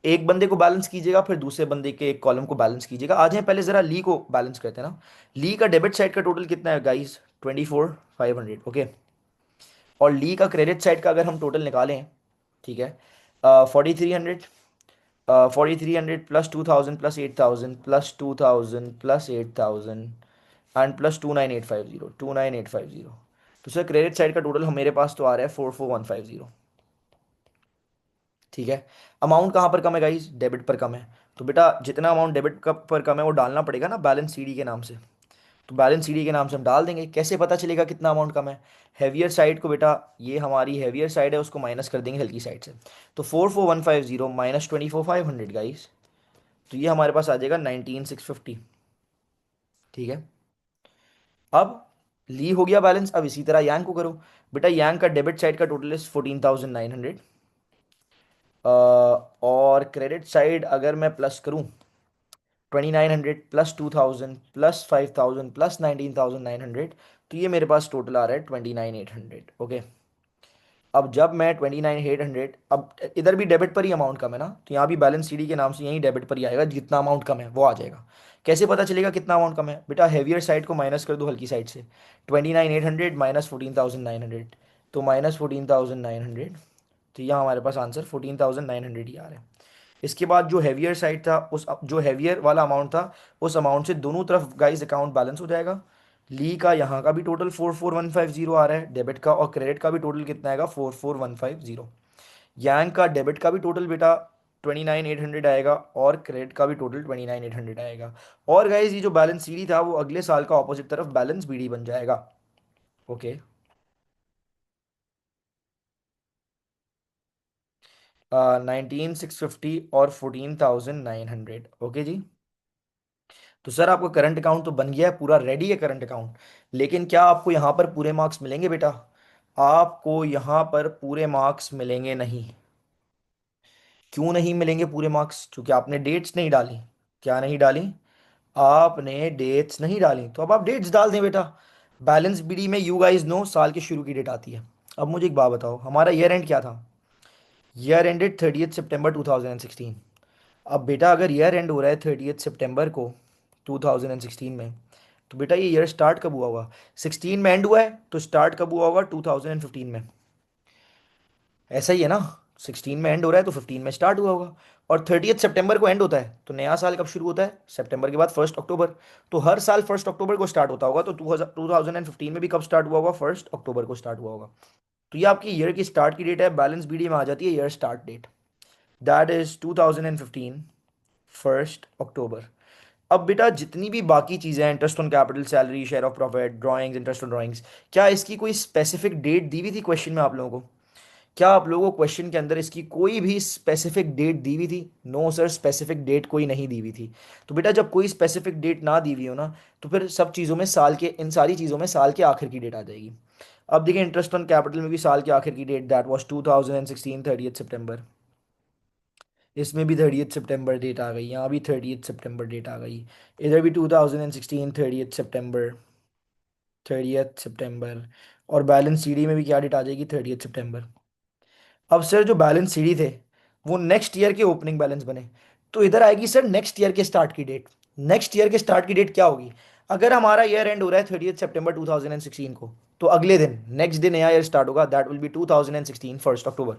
एक बंदे को बैलेंस कीजिएगा, फिर दूसरे बंदे के एक कॉलम को बैलेंस कीजिएगा। आ जाए पहले जरा ली को बैलेंस करते हैं ना। ली का डेबिट साइड का टोटल कितना है गाइस? 24,500। ओके, और ली का क्रेडिट साइड का अगर हम टोटल निकालें, ठीक है, 4,300, 4,300 plus 2,000 plus 8,000 plus 2,000 plus 8,000 and plus 29,850, 29,850। तो सर क्रेडिट साइड का टोटल हम मेरे पास तो आ रहा है 44,150। ठीक है, अमाउंट कहाँ पर कम है गाइस? डेबिट पर कम है। तो बेटा जितना अमाउंट डेबिट का पर कम है वो डालना पड़ेगा ना बैलेंस सीडी के नाम से। तो बैलेंस सीडी के नाम से हम डाल देंगे। कैसे पता चलेगा कितना अमाउंट कम है? हैवियर साइड को बेटा, ये हमारी हैवियर साइड है, उसको माइनस कर देंगे हल्की साइड से। तो 44,150 माइनस 24,500 गाइस, तो ये हमारे पास आ जाएगा 19,650। ठीक है, अब ली हो गया बैलेंस। अब इसी तरह यांग को करो। बेटा यांग का डेबिट साइड का टोटल इज 14,900, और क्रेडिट साइड अगर मैं प्लस करूं, 2,900 प्लस 2,000 प्लस 5,000 प्लस 19,900, तो ये मेरे पास टोटल आ रहा है 29,800। ओके, अब जब मैं 29,800, अब इधर भी डेबिट पर ही अमाउंट कम है ना, तो यहाँ भी बैलेंस सीडी के नाम से यही डेबिट पर ही आएगा, जितना अमाउंट कम है वो आ जाएगा। कैसे पता चलेगा कितना अमाउंट कम है? बेटा हैवियर साइड को माइनस कर दो हल्की साइड से, 29,800 माइनस 14,900, तो -14,900। तो यहाँ हमारे पास आंसर 14,900 ही आ रहा है। इसके बाद जो हैवियर साइड था, उस जो हैवियर वाला अमाउंट था, उस अमाउंट से दोनों तरफ गाइस अकाउंट बैलेंस हो जाएगा। ली का यहाँ का भी टोटल 44,150 आ रहा है डेबिट का, और क्रेडिट का भी टोटल कितना आएगा 44,150। यांग का डेबिट का भी टोटल बेटा 29,800 आएगा, और क्रेडिट का भी टोटल 29,800 आएगा। और गाइस ये जो बैलेंस सीडी था वो अगले साल का ऑपोजिट तरफ बैलेंस बीडी बन जाएगा। ओके। 19,650 और 14,900। ओके जी। तो सर आपका करंट अकाउंट तो बन गया है, पूरा रेडी है करंट अकाउंट। लेकिन क्या आपको यहाँ पर पूरे मार्क्स मिलेंगे बेटा? आपको यहाँ पर पूरे मार्क्स मिलेंगे नहीं। क्यों नहीं मिलेंगे पूरे मार्क्स? क्योंकि आपने डेट्स नहीं डाली। क्या नहीं डाली? आपने डेट्स नहीं डाली। तो अब आप डेट्स डाल दें बेटा। बैलेंस बीडी में यू गाइस नो साल के शुरू की डेट आती है। अब मुझे एक बात बताओ, हमारा ईयर एंड क्या था? ईयर एंडेड 30 सितंबर 2016। अब बेटा अगर ईयर एंड हो रहा है 30 सितंबर को 2016 में, तो बेटा ये ईयर स्टार्ट कब हुआ होगा? 16 में एंड हुआ है, तो स्टार्ट कब हुआ होगा? 2015 में। ऐसा ही है ना? 16 में एंड हो रहा है तो 15 में स्टार्ट हुआ होगा। और 30 सितंबर को एंड होता है, तो नया साल कब शुरू होता है? सितंबर के बाद 1 अक्टूबर। तो हर साल 1 अक्टूबर को स्टार्ट होता होगा, तो 2015 में भी कब स्टार्ट हुआ होगा? 1 अक्टूबर को स्टार्ट हुआ होगा। तो ये आपकी ईयर की स्टार्ट की डेट है, बैलेंस बीडी में आ जाती है year start date. That is 2015 1 October. अब बेटा जितनी भी बाकी चीज़ें हैं, interest on capital, salary, share of profit, drawings, interest on drawings, क्या इसकी कोई स्पेसिफिक डेट दी हुई थी क्वेश्चन में आप लोगों को? क्या आप लोगों को क्वेश्चन के अंदर इसकी कोई भी स्पेसिफिक डेट दी हुई थी? नो सर, स्पेसिफिक डेट कोई नहीं दी हुई थी। तो बेटा जब कोई स्पेसिफिक डेट ना दी हुई हो ना, तो फिर सब चीज़ों में साल के, इन सारी चीज़ों में साल के आखिर की डेट आ जाएगी। अब देखिए इंटरेस्ट ऑन कैपिटल में भी साल के आखिर की डेट, दैट वाज 2016 30 सितंबर। इसमें भी 30 सितंबर डेट आ गई, यहाँ भी 30 सितंबर डेट आ गई। इधर भी 2016 30 सितंबर, 30 सितंबर। और बैलेंस सीडी में भी क्या डेट आ जाएगी? 30 सितंबर। अब सर जो बैलेंस सीडी थे वो नेक्स्ट ईयर के ओपनिंग बैलेंस बने, तो इधर आएगी सर नेक्स्ट ईयर के स्टार्ट की डेट। नेक्स्ट ईयर के स्टार्ट की डेट क्या होगी? अगर हमारा ईयर एंड हो रहा है 30 सितंबर 2016 को, तो अगले दिन नेक्स्ट डे नया ईयर स्टार्ट होगा, दैट विल बी 2016 1 अक्टूबर।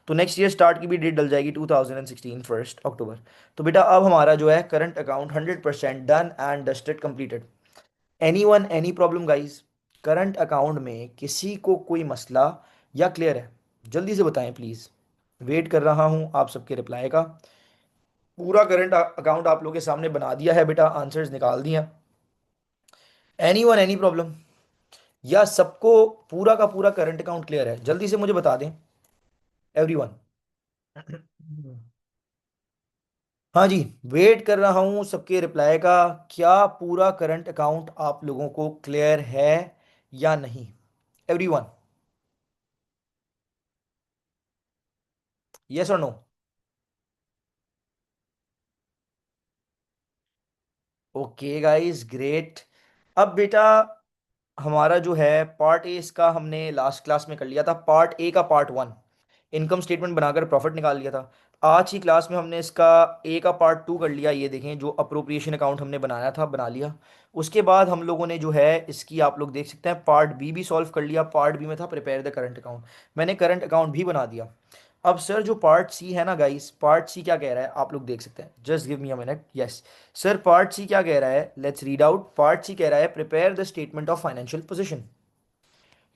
तो नेक्स्ट ईयर स्टार्ट की भी डेट डल जाएगी 2016 1 अक्टूबर। तो बेटा अब हमारा जो है current account 100% done and dusted completed. Any one any problem guys? Current account में किसी को कोई मसला या क्लियर है? जल्दी से बताएं प्लीज। वेट कर रहा हूं आप सबके रिप्लाई का। पूरा करंट अकाउंट आप लोगों के सामने बना दिया है बेटा, आंसर्स निकाल दिए। Any one any problem? या सबको पूरा का पूरा करंट अकाउंट क्लियर है? जल्दी से मुझे बता दें एवरीवन। हाँ जी, वेट कर रहा हूँ सबके रिप्लाई का। क्या पूरा करंट अकाउंट आप लोगों को क्लियर है या नहीं? एवरीवन, यस और नो? Okay guys, great. अब बेटा हमारा जो है पार्ट ए, इसका हमने लास्ट क्लास में कर लिया था। पार्ट ए का पार्ट 1 इनकम स्टेटमेंट बनाकर प्रॉफिट निकाल लिया था। आज की क्लास में हमने इसका ए का पार्ट 2 कर लिया। ये देखें जो अप्रोप्रिएशन अकाउंट हमने बनाया था बना लिया। उसके बाद हम लोगों ने जो है इसकी, आप लोग देख सकते हैं, पार्ट बी भी सॉल्व कर लिया। पार्ट बी में था प्रिपेयर द करंट अकाउंट, मैंने करंट अकाउंट भी बना दिया। अब सर जो पार्ट सी है ना गाइस, पार्ट सी क्या कह रहा है आप लोग देख सकते हैं, just give me a minute. Yes sir, part C क्या कह रहा है, let's read out. Part C कह रहा है prepare the statement of financial position.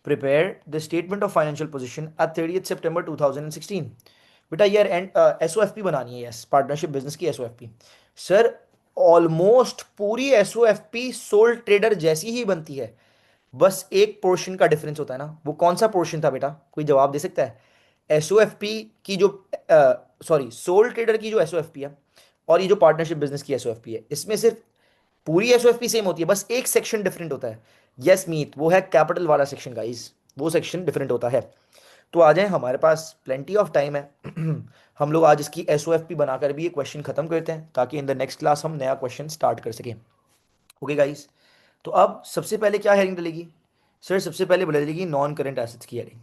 Prepare the statement of financial position at 30 सितंबर 2016। बेटा यार and S O F P बनानी है। यस, पार्टनरशिप बिजनेस की S O F P. Sir almost पूरी S O F P sole trader जैसी ही बनती है, बस एक पोर्शन का डिफरेंस होता है ना। वो कौन सा पोर्शन था बेटा, कोई जवाब दे सकता है? एस ओ एफ पी की जो, सॉरी, सोल ट्रेडर की जो एस ओ एफ पी है, और ये जो पार्टनरशिप बिजनेस की एस ओ एफ पी है, इसमें सिर्फ पूरी S O F P same होती है, बस एक सेक्शन डिफरेंट होता है। यस मीत, वो है कैपिटल वाला सेक्शन गाइस, वो सेक्शन डिफरेंट होता है। तो आ जाए, हमारे पास प्लेंटी ऑफ टाइम है। हम लोग आज इसकी एस ओ एफ पी बनाकर भी ये क्वेश्चन खत्म करते हैं, ताकि इन द नेक्स्ट क्लास हम नया क्वेश्चन स्टार्ट कर सकें। ओके गाइस, तो अब सबसे पहले क्या हेडिंग डलेगी? सर सबसे पहले डलेगी नॉन करंट एसेट्स की हेडिंग,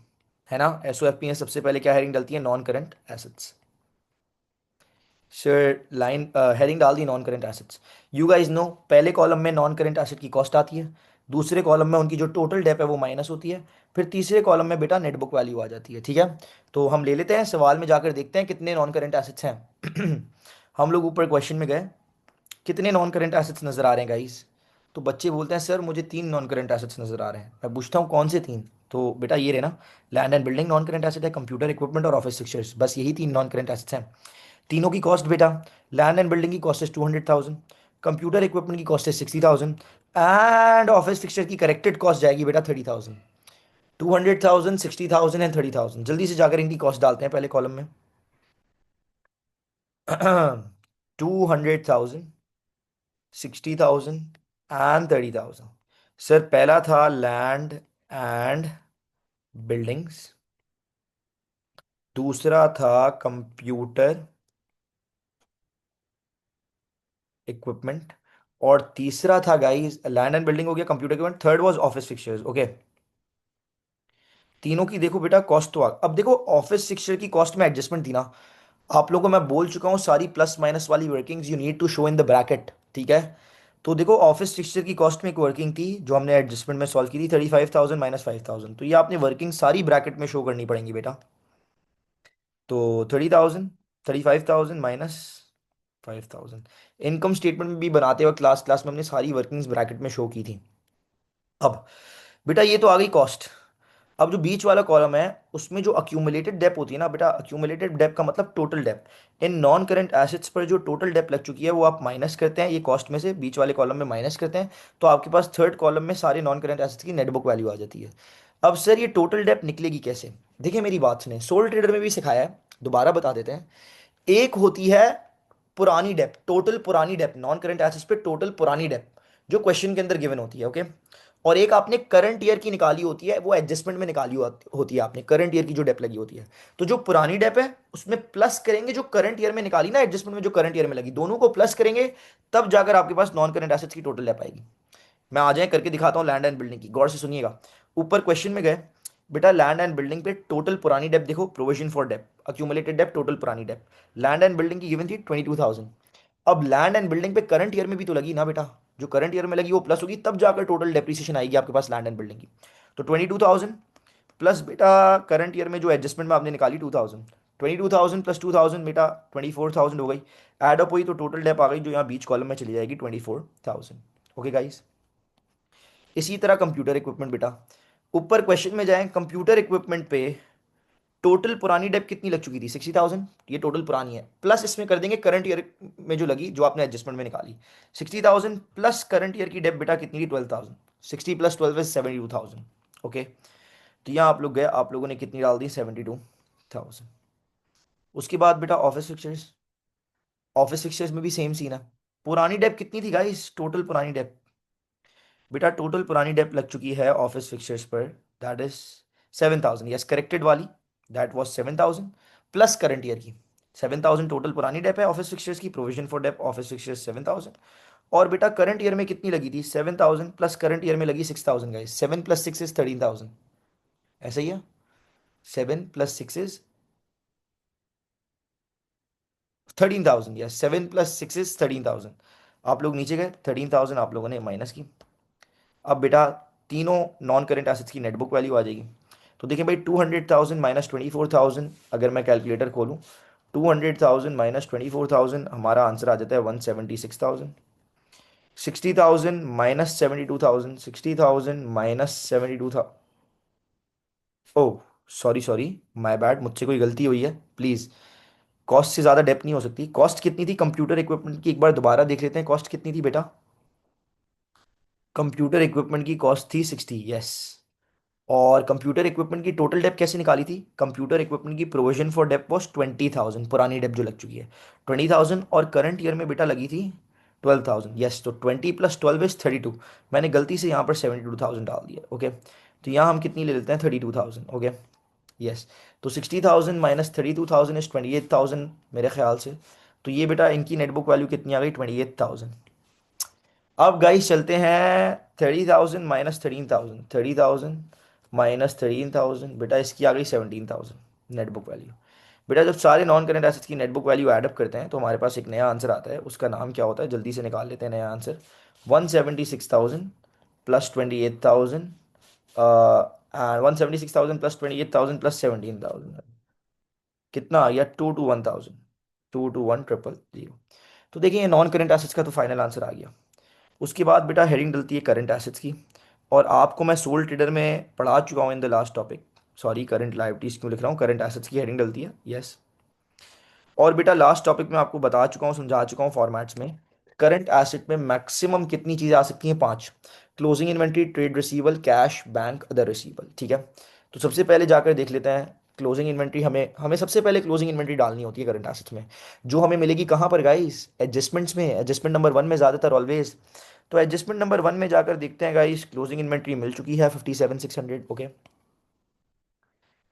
है ना? एस ओ एफ पी में सबसे पहले क्या हेडिंग डलती है? Non current assets. Sir line heading डाल दी non current assets. You guys know पहले कॉलम में नॉन करंट एसेट की कॉस्ट आती है, दूसरे कॉलम में उनकी जो टोटल डेप है वो माइनस होती है, फिर तीसरे कॉलम में बेटा नेट बुक वैल्यू आ जाती है। ठीक है, तो हम ले लेते हैं सवाल में जाकर देखते हैं कितने नॉन करेंट एसेट्स हैं। हम लोग ऊपर क्वेश्चन में गए, कितने नॉन करेंट एसेट्स नजर आ रहे हैं गाइस? तो बच्चे बोलते हैं सर मुझे तीन नॉन करेंट एसेट्स नजर आ रहे हैं। मैं पूछता हूँ कौन से तीन? तो बेटा ये रहे ना, land and building non current asset है, कंप्यूटर इक्विपमेंट और ऑफिस फिक्चर्स, बस यही तीन नॉन करेंट एसेट्स हैं। तीनों की कॉस्ट बेटा, लैंड एंड बिल्डिंग की कॉस्ट है 200,000, कंप्यूटर इक्विपमेंट की कॉस्ट है 60,000, एंड ऑफिस फिक्चर की करेक्टेड कॉस्ट जाएगी बेटा 30,000। 200,000, 60,000 एंड 30,000। जल्दी से जाकर इनकी कॉस्ट डालते हैं पहले कॉलम में। 200,000, 60,000 एंड 30,000। सर पहला था लैंड एंड बिल्डिंग्स, दूसरा था कंप्यूटर इक्विपमेंट, और तीसरा था गाइस लैंड एंड बिल्डिंग हो गया, computer equipment, third was office fixtures. Okay, तीनों की देखो बेटा कॉस्ट तो अब देखो ऑफिस फिक्चर की कॉस्ट में एडजस्टमेंट थी ना, आप लोगों को मैं बोल चुका हूँ सारी प्लस माइनस वाली workings you need to show in the bracket. ठीक है, तो देखो ऑफिस फिक्सचर की कॉस्ट में एक वर्किंग थी जो हमने एडजस्टमेंट में सॉल्व की थी, 35,000 माइनस 5,000, तो ये आपने वर्किंग सारी ब्रैकेट में शो करनी पड़ेंगी बेटा। तो 30,000, 35,000 माइनस 5,000। इनकम स्टेटमेंट में भी बनाते हुए क्लास क्लास में हमने सारी वर्किंग्स ब्रैकेट में शो की थी। अब बेटा ये तो आ गई कॉस्ट। अब जो बीच वाला कॉलम है उसमें जो अक्यूमुलेटेड डेप होती है ना बेटा, अक्यूमुलेटेड डेप का मतलब total dep, in non current assets पर जो टोटल डेप लग चुकी है वो आप माइनस करते हैं, ये कॉस्ट में से बीच वाले कॉलम में माइनस करते हैं, तो आपके पास थर्ड कॉलम में सारे नॉन करंट एसेट्स की नेट बुक वैल्यू आ जाती है। अब सर ये टोटल डेप निकलेगी कैसे? देखिए मेरी बात सुने, सोल ट्रेडर में भी सिखाया है, दोबारा बता देते हैं। एक होती है पुरानी डेप, टोटल पुरानी डेप, नॉन करंट एसेट्स पे टोटल पुरानी डेप जो क्वेश्चन के अंदर गिवन होती है। ओके, और एक आपने करंट ईयर की निकाली होती है, वो एडजस्टमेंट में निकाली होती है आपने, करंट ईयर की जो डेप लगी होती है। तो जो पुरानी डेप है उसमें प्लस करेंगे जो करंट ईयर में निकाली ना, एडजस्टमेंट में जो करंट ईयर में लगी, दोनों को प्लस करेंगे, तब जाकर आपके पास नॉन करंट एसेट्स की टोटल डेप आएगी। मैं आ जाए करके दिखाता हूँ लैंड एंड बिल्डिंग की, गौर से सुनिएगा। ऊपर क्वेश्चन में गए बेटा, लैंड एंड बिल्डिंग पे टोटल पुरानी डेप देखो, provision for dep, accumulated dep, total पुरानी डेप, लैंड एंड बिल्डिंग की गिवन थी 22,000। अब लैंड एंड बिल्डिंग पे करंट ईयर में भी तो लगी ना बेटा, जो करंट ईयर में लगी वो प्लस होगी, तब जाकर टोटल डेप्रिसिएशन आएगी आपके पास लैंड एंड बिल्डिंग की। तो 22,000 प्लस बेटा करंट ईयर में जो एडजस्टमेंट में आपने निकाली 2,000, 22,000 प्लस 2,000 बेटा 24,000 हो गई, एड अप हुई तो टोटल डेप आ गई जो यहाँ बीच कॉलम में चली जाएगी 24,000। ओके गाइस, इसी तरह कंप्यूटर इक्विपमेंट बेटा, ऊपर क्वेश्चन में जाएं, कंप्यूटर इक्विपमेंट पे टोटल पुरानी डेप कितनी लग चुकी थी? 60,000, ये टोटल पुरानी है, प्लस इसमें कर देंगे करंट ईयर में जो लगी, जो आपने एडजस्टमेंट में निकाली। 60,000 प्लस करंट ईयर की डेप बेटा कितनी थी? 12,000। 60 प्लस 12 इज 72,000। ओके, तो यहाँ आप लोग गए, आप लोगों ने कितनी डाल दी? 72,000। उसके बाद बेटा ऑफिस फिक्चर्स, ऑफिस फिक्चर्स में भी सेम सीन है। पुरानी डेप कितनी थी गाइस? टोटल पुरानी डेप बेटा, टोटल पुरानी डेप लग चुकी है ऑफिस फिक्चर्स पर, दैट इज 7,000, यस करेक्टेड वाली, that was 7,000 plus current year की। 7,000 टोटल पुरानी डेप है ऑफिस फिक्चर्स की, provision for dep office fixtures 7,000। और बेटा करंट ईयर में कितनी लगी थी? 7,000 प्लस करंट ईयर में लगी 6,000 गाइस, 7 प्लस 6 इज 13,000, ऐसा ही है, 7 plus 6 is 13,000, yes 7 plus 6 is 13,000। आप लोग नीचे गए, 13,000 आप लोगों ने माइनस की। अब बेटा तीनों नॉन करेंट एसेट्स की नेटबुक वैल्यू आ जाएगी। तो देखिए भाई 200,000 माइनस 24,000, अगर मैं कैलकुलेटर खोलूँ, 200,000 माइनस 24,000 हमारा आंसर आ जाता है 176,000। 60,000 minus 72,000, 60,000 minus 72,000, oh sorry sorry, my bad, मुझसे कोई गलती हुई है प्लीज़। कॉस्ट से ज़्यादा डेप्थ नहीं हो सकती। कॉस्ट कितनी थी कंप्यूटर इक्विपमेंट की? एक बार दोबारा देख लेते हैं, कॉस्ट कितनी थी बेटा? कंप्यूटर इक्विपमेंट की कॉस्ट थी 60, यस। और कंप्यूटर इक्विपमेंट की टोटल डेप कैसे निकाली थी? कंप्यूटर इक्विपमेंट की प्रोविजन फॉर डेप वॉज 20,000, पुरानी डेप जो लग चुकी है 20,000, और करंट ईयर में बेटा लगी थी 12,000, यस। तो 20 प्लस 12 इज 32, मैंने गलती से यहाँ पर 72,000 डाल दिया। ओके, तो यहाँ हम कितनी ले लेते हैं? 32,000। Okay, yes. तो 60,000 माइनस 32,000 इज 28,000 मेरे ख्याल से। तो ये बेटा इनकी नेटबुक वैल्यू कितनी आ गई? 28,000। अब गाइस चलते हैं 30,000 माइनस 13,000, 30,000 माइनस 13,000, बेटा इसकी आ गई 17,000 नेट बुक वैल्यू। बेटा जब सारे नॉन करेंट एसेट्स की नेट बुक वैल्यू एडअप करते हैं तो हमारे पास एक नया आंसर आता है, उसका नाम क्या होता है? जल्दी से निकाल लेते हैं नया answer, 176,000 plus 28,000 and 176,000 plus 28,000 plus 17,000, कितना आ गया? 221,000, 221,000। तो देखिए नॉन करंट एसेट्स का तो फाइनल आंसर आ गया। उसके बाद बेटा हेडिंग डलती है करंट एसेट्स की, और आपको मैं सोल ट्रेडर में पढ़ा चुका हूँ in the last topic. Sorry, current liabilities क्यों लिख रहा हूँ, करंट एसेट्स की हेडिंग डलती है, यस। और बेटा लास्ट टॉपिक में आपको बता चुका हूँ, समझा चुका हूँ फॉर्मेट्स में। करंट एसेट में मैक्सिमम कितनी चीज़ें आ सकती हैं? पांच। Closing inventory, trade रिसीवल, cash, bank, other रिसीवल, ठीक है। तो सबसे पहले जाकर देख लेते हैं क्लोजिंग इन्वेंट्री। हमें हमें सबसे पहले क्लोजिंग इन्वेंट्री डालनी होती है करंट एसेट्स में। जो हमें मिलेगी कहाँ पर गाइस? एडजस्टमेंट्स में, एडजस्टमेंट नंबर वन में ज़्यादातर ऑलवेज। तो एडजस्टमेंट नंबर वन में जाकर देखते हैं गाइस, क्लोजिंग इन्वेंट्री मिल चुकी है 57,600, ओके।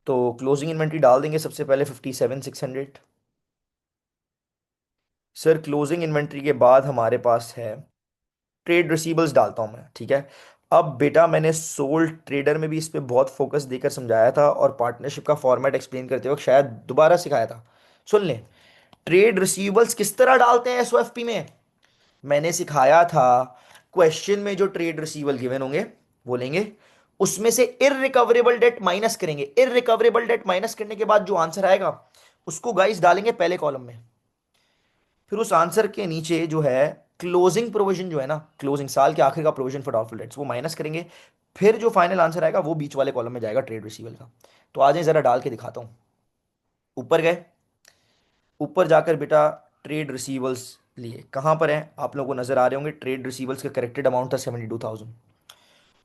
तो क्लोजिंग इन्वेंट्री डाल देंगे सबसे पहले 57,600। सर क्लोजिंग इन्वेंट्री के बाद हमारे पास है ट्रेड रिसीवल्स, डालता हूं मैं, ठीक है। अब बेटा मैंने सोल ट्रेडर में भी इस पे बहुत फोकस देकर समझाया था, और पार्टनरशिप का फॉर्मेट एक्सप्लेन करते वक्त शायद दोबारा सिखाया था। सुन लें, ट्रेड रिसीवल्स किस तरह डालते हैं एसओएफपी में, मैंने सिखाया था। क्वेश्चन में जो ट्रेड रिसीवल गिवन होंगे वो लेंगे, उसमें से इररिकवरेबल डेट माइनस करेंगे। इररिकवरेबल डेट माइनस करने के बाद जो आंसर आएगा उसको गाइस डालेंगे पहले कॉलम में। फिर उस आंसर के नीचे जो है क्लोजिंग प्रोविजन, जो है ना क्लोजिंग साल के आखिर का प्रोविजन फॉर डाउटफुल डेट्स, वो माइनस करेंगे। फिर जो फाइनल आंसर आएगा वो बीच वाले कॉलम में जाएगा ट्रेड रिसीवल का। तो आ जाए जरा डाल के दिखाता हूं। ऊपर गए, ऊपर जाकर बेटा ट्रेड रिसीवल्स लिए कहां पर है, आप लोगों को नजर आ रहे होंगे। ट्रेड रिसीवल्स का करेक्टेड अमाउंट था 72,000।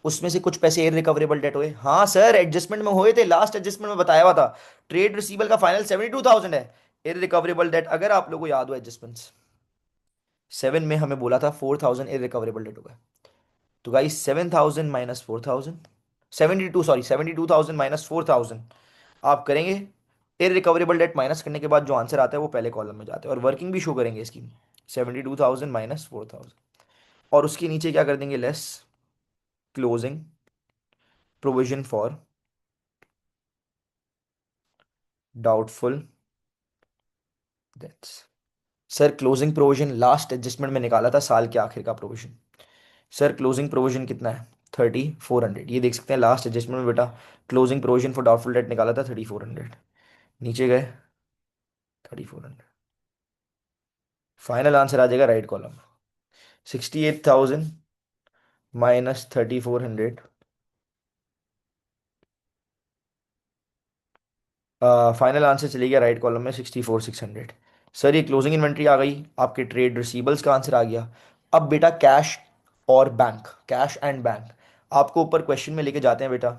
उसमें से कुछ पैसे इररिकवरेबल डेट हुए, हाँ सर एडजस्टमेंट में हुए थे, लास्ट एडजस्टमेंट में बताया हुआ था। ट्रेड रिसीवल का फाइनल 72,000 है। इररिकवरेबल डेट अगर आप लोगों को याद हो एडजस्टमेंट्स 7 में हमें बोला था 4,000 इररिकवरेबल डेट होगा। तो गाइस 7,000 माइनस 4,000, 72, सॉरी 72,000 माइनस 4,000 आप करेंगे। इररिकवरेबल डेट माइनस करने के बाद जो आंसर आता है वो पहले कॉलम में जाता है, और वर्किंग भी शो करेंगे इसकी। 72,000 माइनस 4,000, और उसके नीचे क्या कर देंगे? Less closing provision for doubtful debts. Sir closing provision last adjustment में निकाला था साल के आखिर का प्रोविजन। सर क्लोजिंग प्रोविजन कितना है? 3,400, ये देख सकते हैं लास्ट एडजस्टमेंट में बेटा closing provision for doubtful debt निकाला था 3,400। नीचे गए, 3,400, फाइनल आंसर आ जाएगा right column. 68,000 minus 3,400, final answer चली गया राइट कॉलम में 64,600। सर ये क्लोजिंग इन्वेंट्री आ गई, आपके ट्रेड रिसीवल्स का आंसर आ गया। अब बेटा कैश और बैंक, कैश एंड बैंक, आपको ऊपर क्वेश्चन में लेके जाते हैं बेटा।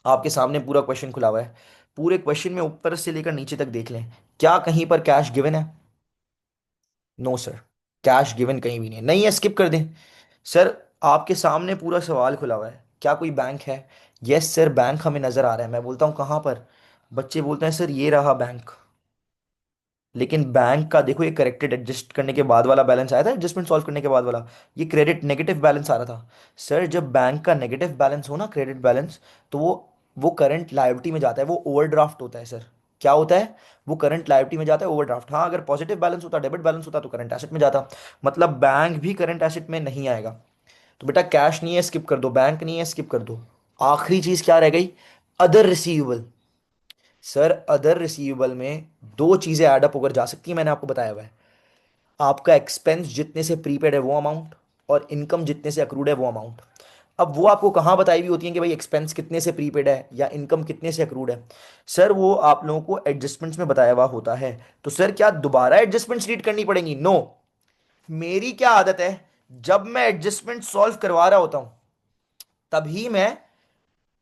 आपके सामने पूरा क्वेश्चन खुला हुआ है, पूरे क्वेश्चन में ऊपर से लेकर नीचे तक देख लें, क्या कहीं पर कैश गिवन है? नो सर, कैश गिवन कहीं भी नहीं है, नहीं है स्किप कर दें। सर आपके सामने पूरा सवाल खुला हुआ है, क्या कोई बैंक है? यस सर, बैंक हमें नजर आ रहा है। मैं बोलता हूँ कहाँ पर? बच्चे बोलते हैं सर ये रहा बैंक। लेकिन बैंक का देखो, ये करेक्टेड एडजस्ट करने के बाद वाला बैलेंस आया था, एडजस्टमेंट सॉल्व करने के बाद वाला, ये क्रेडिट नेगेटिव बैलेंस आ रहा था। सर जब बैंक का नेगेटिव बैलेंस हो ना, क्रेडिट बैलेंस, तो वो करंट लायबिलिटी में जाता है, वो ओवरड्राफ्ट होता है सर। क्या होता है? वो करंट लायबिलिटी में जाता है, ओवरड्राफ्ट। हाँ अगर पॉजिटिव बैलेंस होता, डेबिट बैलेंस होता, तो करंट एसेट में जाता। मतलब बैंक भी करंट एसेट में नहीं आएगा। तो बेटा कैश नहीं है, स्किप कर दो। बैंक नहीं है, स्किप कर दो। आखिरी चीज क्या रह गई? Other receivable. Sir other receivable में दो चीजें ऐडअप होकर जा सकती हैं, मैंने आपको बताया हुआ है। आपका एक्सपेंस जितने से प्रीपेड है वो अमाउंट, और इनकम जितने से अक्रूड है वो अमाउंट। अब वो आपको कहाँ बताई हुई होती है कि भाई एक्सपेंस कितने से प्रीपेड है या इनकम कितने से अक्रूड है? सर वो आप लोगों को एडजस्टमेंट्स में बताया हुआ होता है। तो सर क्या दोबारा एडजस्टमेंट्स रीड करनी पड़ेंगी? नो। मेरी क्या आदत है, जब मैं एडजस्टमेंट सॉल्व करवा रहा होता हूं तभी मैं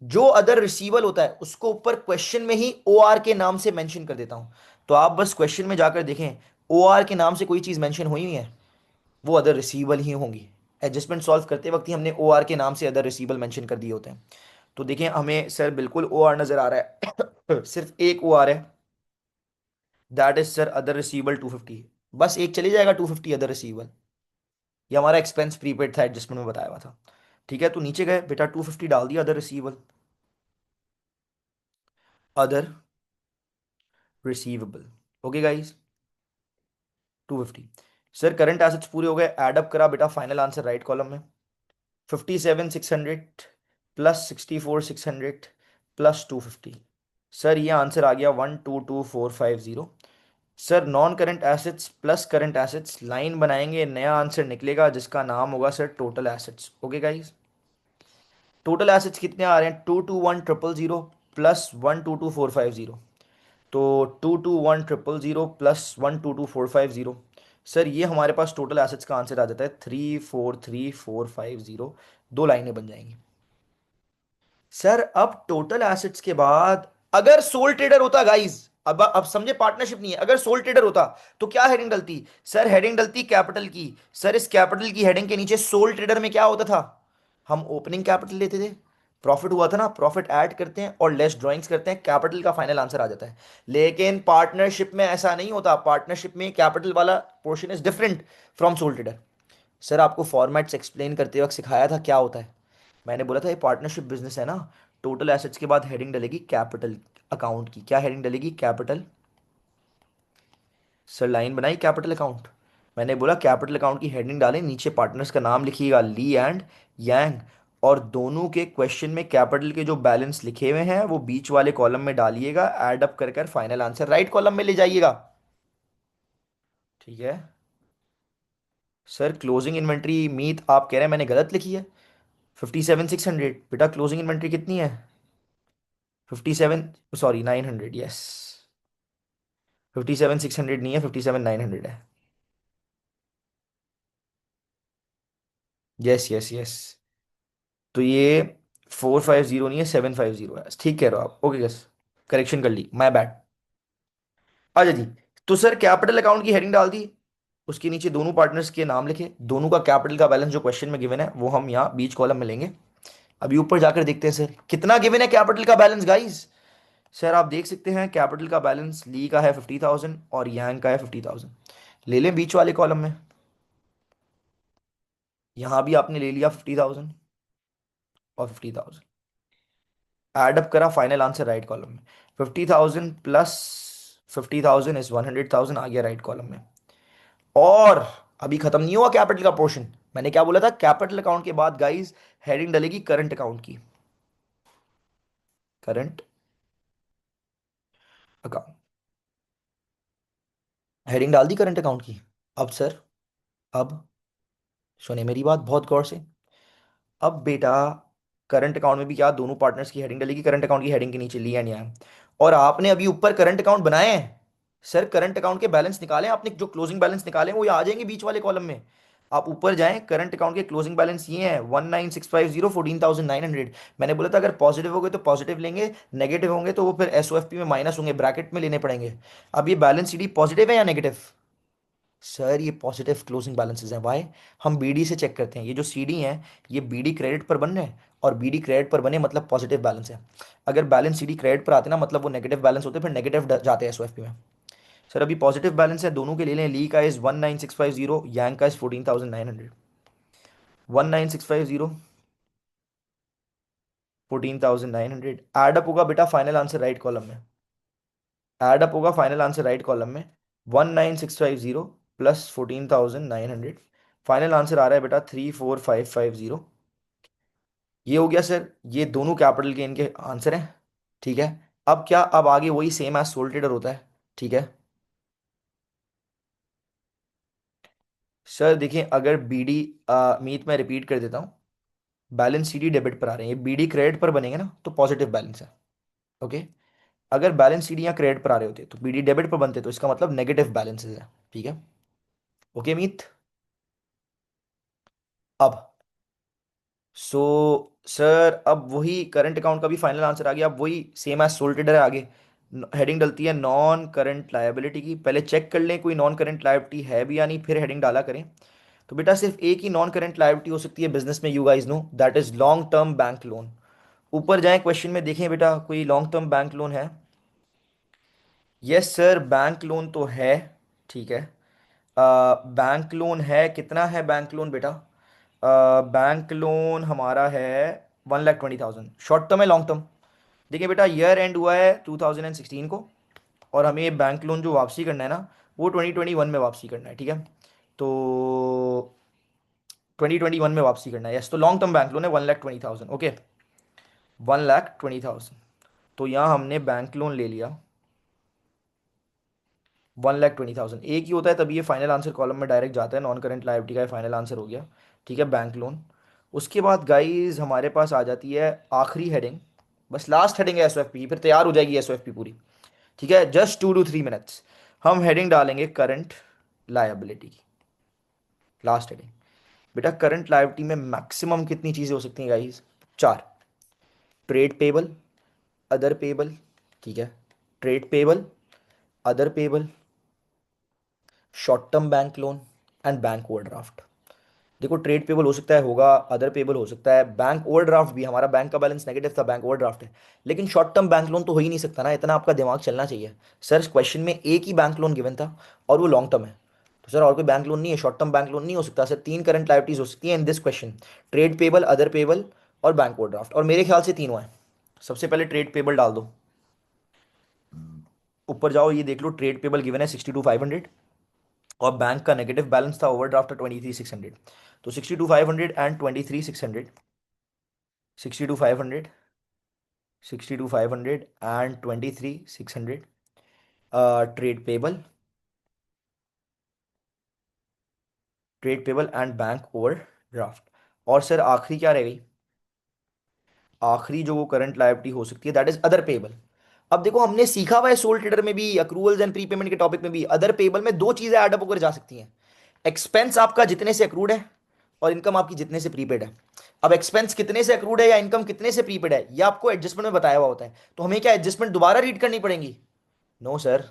जो अदर रिसीवल होता है उसको ऊपर क्वेश्चन में ही ओ आर के नाम से मेंशन कर देता हूं। तो आप बस क्वेश्चन में जाकर देखें, ओ आर के नाम से कोई चीज मेंशन हुई हुई है, वो अदर रिसीवल ही होंगी। एडजस्टमेंट सॉल्व करते वक्त ही हमने ओ आर के नाम से अदर रिसीवल मेंशन कर दिए होते हैं। तो देखिए हमें सर बिल्कुल ओ आर नजर आ रहा है सिर्फ एक ओ आर है, दैट इज सर अदर रिसीवल 250। बस एक चली जाएगा 250 अदर रिसीवल। ये हमारा एक्सपेंस प्रीपेड था, एडजस्टमेंट में बताया हुआ था। ठीक है, तो नीचे गए बेटा 250 डाल दिया other रिसीवल, other receivable. Okay guys, 250। Sir current assets पूरे हो गए, एड अप करा बेटा, फाइनल आंसर राइट कॉलम में। 57,600 प्लस 64,600 प्लस 250। सर ये आंसर आ गया 122,450। Sir non current assets plus current assets line बनाएंगे, नया आंसर निकलेगा जिसका नाम होगा sir total assets. Okay guys, total assets कितने आ रहे हैं? 221,000 प्लस 122,450। तो 221,000 प्लस 122,450। सर ये हमारे पास टोटल एसेट्स का आंसर आ जाता है 343,450। दो लाइनें बन जाएंगी। सर अब टोटल एसेट्स के बाद अगर सोल ट्रेडर होता गाइस, अब समझे पार्टनरशिप नहीं है, अगर सोल ट्रेडर होता तो क्या हेडिंग डलती? सर हेडिंग डलती कैपिटल की। सर इस कैपिटल की हेडिंग के नीचे सोल ट्रेडर में क्या होता था? हम ओपनिंग कैपिटल लेते थे, प्रॉफिट हुआ था ना, प्रॉफिट ऐड करते हैं और लेस ड्राइंग्स करते हैं, कैपिटल का फाइनल आंसर आ जाता है। लेकिन पार्टनरशिप में ऐसा नहीं होता, पार्टनरशिप में कैपिटल वाला portion is different from soul trader. Sir आपको फॉर्मेट्स एक्सप्लेन करते वक्त सिखाया था क्या होता है। मैंने बोला था ये पार्टनरशिप बिजनेस है ना, टोटल एसेट्स के बाद हेडिंग डलेगी कैपिटल अकाउंट की। क्या हेडिंग डलेगी? कैपिटल। सर लाइन बनाई कैपिटल अकाउंट। मैंने बोला कैपिटल अकाउंट की हेडिंग डालें, नीचे पार्टनर्स का नाम लिखिएगा ली एंड यांग, और दोनों के क्वेश्चन में कैपिटल के जो बैलेंस लिखे हुए हैं वो बीच वाले कॉलम में डालिएगा, ऐड अप कर कर फाइनल आंसर राइट कॉलम में ले जाइएगा। ठीक है। सर क्लोजिंग इन्वेंट्री मीत आप कह रहे हैं मैंने गलत लिखी है। 57,600 बेटा, क्लोजिंग इन्वेंट्री कितनी है? 57, सॉरी 900, यस। 57,600 नहीं है, 57,900 है। Yes yes yes. तो ये 450 नहीं है, 750 है। ठीक कह रहे हो आप, ओके यस। करेक्शन कर ली, माय बैड। अच्छा जी। तो सर कैपिटल अकाउंट की हेडिंग डाल दी, उसके नीचे दोनों पार्टनर्स के नाम लिखे, दोनों का कैपिटल का बैलेंस जो क्वेश्चन में गिवन है वो हम यहाँ बीच कॉलम में लेंगे। अभी ऊपर जाकर देखते हैं सर कितना गिवन है कैपिटल का बैलेंस गाइस। सर आप देख सकते हैं कैपिटल का बैलेंस ली का है 50,000 और यांग का है 50,000। ले लें बीच वाले कॉलम में। यहां भी आपने ले लिया 50,000 और 50,000, एड अप करा, फाइनल आंसर राइट कॉलम में। 50,000 प्लस 50,000 इज 100,000 आ गया राइट कॉलम में। और अभी खत्म नहीं हुआ कैपिटल का पोर्शन। मैंने क्या बोला था? कैपिटल अकाउंट के बाद गाइस हेडिंग डलेगी करंट अकाउंट की। करंट अकाउंट, हेडिंग डाल दी करंट अकाउंट की। अब सर, अब सुने मेरी बात बहुत गौर से। अब बेटा करंट अकाउंट में भी क्या दोनों पार्टनर्स की हेडिंग डलेगी, करंट अकाउंट की हेडिंग के नीचे लिया नहीं आया। और आपने अभी ऊपर करंट अकाउंट बनाए हैं। सर करंट अकाउंट के बैलेंस निकालें आपने, जो क्लोजिंग बैलेंस निकाले हैं वो ये आ जाएंगे बीच वाले कॉलम में। आप ऊपर जाएं, करंट अकाउंट के क्लोजिंग बैलेंस ये हैं 19,650, 14,900। मैंने बोला था अगर पॉजिटिव हो गए तो पॉजिटिव लेंगे, नेगेटिव होंगे तो वो फिर एसओएफपी में माइनस होंगे, ब्रैकेट में लेने पड़ेंगे। अब ये बैलेंस सीडी पॉजिटिव है या नेगेटिव? सर ये पॉजिटिव क्लोजिंग बैलेंसेस हैं। वाई? हम बीडी से चेक करते हैं, ये जो सीडी हैं ये बीडी क्रेडिट पर बन रहे हैं, और बीडी क्रेडिट पर बने मतलब पॉजिटिव बैलेंस है। अगर बैलेंस सीडी क्रेडिट पर आते ना मतलब वो नेगेटिव बैलेंस होते, फिर नेगेटिव जाते हैं एसओएफपी में। सर अभी पॉजिटिव बैलेंस है, दोनों के ले लें। ली का इज 19,650, यांग का इज 14,900। 19,650, 14,900 एडअप होगा बेटा फाइनल आंसर राइट कॉलम में। एडअप होगा फाइनल आंसर राइट कॉलम में। 19,650 प्लस 14,900, फाइनल आंसर आ रहा है बेटा 34,550। ये हो गया सर, ये दोनों कैपिटल के इनके आंसर हैं। ठीक है। अब क्या, अब आगे वही सेम एज सोल ट्रेडर होता है। ठीक है। सर देखिए, अगर बीडी मीत में रिपीट कर देता हूँ, बैलेंस सीडी डेबिट पर आ रहे हैं, ये बीडी क्रेडिट पर बनेंगे ना तो पॉजिटिव बैलेंस है। ओके। अगर बैलेंस सीडी या क्रेडिट पर आ रहे होते तो बीडी डेबिट पर बनते, तो इसका मतलब नेगेटिव बैलेंसेस है। ठीक है। ओके मीत। अब सो सर अब वही करंट अकाउंट का भी फाइनल आंसर आ गया, अब वही सेम एज सोल ट्रेडर है आगे। हेडिंग डलती है नॉन करंट लायबिलिटी की। पहले चेक कर लें कोई नॉन करंट लायबिलिटी है भी या नहीं, फिर हेडिंग डाला करें। तो बेटा सिर्फ एक ही नॉन करंट लायबिलिटी हो सकती है बिजनेस में, you guys know, that is long term bank loan. ऊपर जाएं क्वेश्चन में देखें बेटा कोई लॉन्ग टर्म बैंक लोन है? यस सर बैंक लोन तो है। ठीक है। बैंक लोन है, कितना है बैंक लोन बेटा? बैंक लोन हमारा है 1,20,000। शॉर्ट टर्म है लॉन्ग टर्म? देखिए बेटा ईयर एंड हुआ है 2016 को, और हमें ये बैंक लोन जो वापसी करना है ना वो 2021 में वापसी करना है। ठीक है। तो 2021 में वापसी करना है, यस। तो लॉन्ग टर्म बैंक लोन है 1,20,000, ओके, 1,20,000। तो यहाँ हमने बैंक लोन ले लिया 1,20,000, एक ही होता है तभी ये फाइनल आंसर कॉलम में डायरेक्ट जाता है, नॉन करेंट लायबिलिटी का ये फाइनल आंसर हो गया। ठीक है, बैंक लोन। उसके बाद गाइज हमारे पास आ जाती है आखिरी हेडिंग, बस लास्ट हेडिंग है एसओएफपी, फिर तैयार हो जाएगी एसओएफपी पूरी। ठीक है, जस्ट 2 to 3 मिनट्स हम हेडिंग डालेंगे करंट लायबिलिटी की, लास्ट हेडिंग। बेटा करंट लायबिलिटी में मैक्सिमम कितनी चीजें हो सकती हैं गाइस? चार। ट्रेड पेबल, अदर पेबल, ठीक है, trade payable, other payable, short term bank loan and bank overdraft. देखो ट्रेड पेबल हो सकता है, होगा, अदर पेबल हो सकता है, बैंक ओवरड्राफ्ट भी, हमारा बैंक का बैलेंस नेगेटिव था, बैंक ओवरड्राफ्ट है। लेकिन शॉर्ट टर्म बैंक लोन तो हो ही नहीं सकता ना, इतना आपका दिमाग चलना चाहिए। सर क्वेश्चन में एक ही बैंक लोन गिवन था और वो लॉन्ग टर्म है, तो सर और कोई बैंक लोन नहीं है, शॉर्ट टर्म बैंक लोन नहीं हो सकता सर। तीन करंट लायबिलिटीज हो सकती है in this question, trade payable, other payable और बैंक ओवरड्राफ्ट, और मेरे ख्याल से तीनों है। सबसे पहले ट्रेड पेबल डाल दो, ऊपर जाओ, ये देख लो ट्रेड पेबल गिवन है 62,500, और बैंक का नेगेटिव बैलेंस था ओवरड्राफ्ट 23,600। तो 62,500 and 23,600, 62,500, 62,500 and 23,600, trade payable, trade payable and bank overdraft. और सर आखिरी क्या रह गई? आखिरी जो वो करंट लायबिलिटी हो सकती है दैट इज अदर पेबल। अब देखो हमने सीखा हुआ है सोल ट्रेडर में भी, अक्रूवल्स एंड प्रीपेमेंट के टॉपिक में भी, अदर पेबल में दो चीजें ऐड अप होकर जा सकती हैं। एक्सपेंस आपका जितने से अक्रूड है और इनकम आपकी जितने से प्रीपेड है। अब एक्सपेंस कितने से अक्रूड है या इनकम कितने से प्रीपेड है, ये आपको एडजस्टमेंट में बताया हुआ होता है, तो हमें क्या एडजस्टमेंट दोबारा रीड करनी पड़ेंगी? नो सर,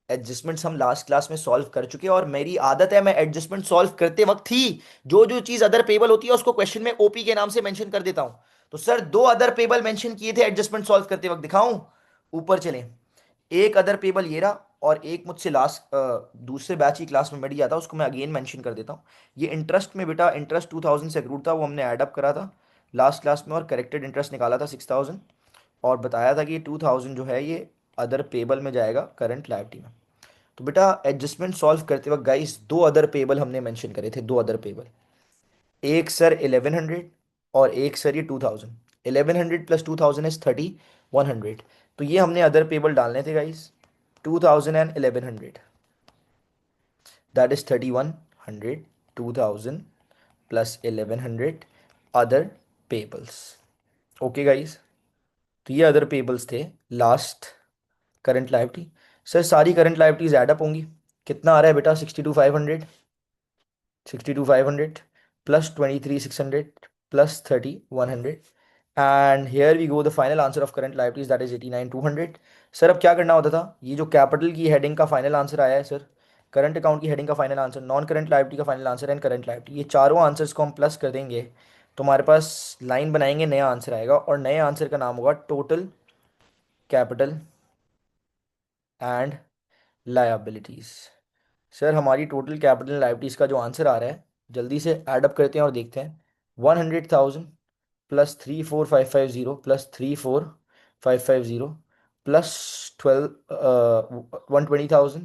एडजस्टमेंट्स हम लास्ट क्लास में सॉल्व कर चुके हैं, और मेरी आदत है मैं एडजस्टमेंट सॉल्व करते वक्त ही जो जो चीज अदर पेबल होती है उसको क्वेश्चन में ओपी के नाम से मेंशन कर देता हूं। तो सर दो अदर पेबल मेंशन किए थे एडजस्टमेंट सॉल्व करते वक्त, दिखाऊं? ऊपर चलें, एक अदर पेबल ये रहा, और एक मुझसे लास्ट दूसरे बैच की क्लास में मिट गया था, उसको मैं अगेन मेंशन कर देता हूँ। ये इंटरेस्ट में बेटा, इंटरेस्ट 2,000 से अक्रूड था, वो हमने ऐड अप करा था लास्ट क्लास में, और करेक्टेड इंटरेस्ट निकाला था 6,000, और बताया था कि ये 2,000 जो है ये अदर पेबल में जाएगा करंट लायबिलिटी में। तो बेटा एडजस्टमेंट सॉल्व करते वक्त गाइस दो अदर पेबल हमने मेंशन करे थे, दो अदर पेबल, एक सर 1,100 और एक सर ये 2,000। 1,100 प्लस 2,000 इज 3,100, तो ये हमने अदर पेबल डालने थे guys, 2,000 and 1,100, that is 3,100, 2,000 plus 1,100 other payables. Okay guys, तो ये अदर पेबल्स थे लास्ट करंट लायबिलिटी। सर सारी करंट लायबिलिटीज ऐड अप होंगी, कितना आ रहा है बेटा? 62,500, 62,500 plus 23,600 plus 30,100, and here we go, the final answer of current liabilities that is 89,200। Sir अब क्या करना होता था, ये जो कैपिटल की हेडिंग का फाइनल आंसर आया है सर, करंट अकाउंट की हेडिंग का final answer, non current liability का final answer and current liability, ये चारों आंसर्स को हम प्लस कर देंगे तो हमारे पास लाइन बनाएंगे, नया आंसर आएगा, और नए आंसर का नाम होगा total capital and liabilities. Sir हमारी टोटल कैपिटल लायबिलिटीज का जो आंसर आ रहा है, जल्दी से ऐड अप करते हैं और देखते हैं। 100,000 plus 34,550 plus 34,550 plus 120,000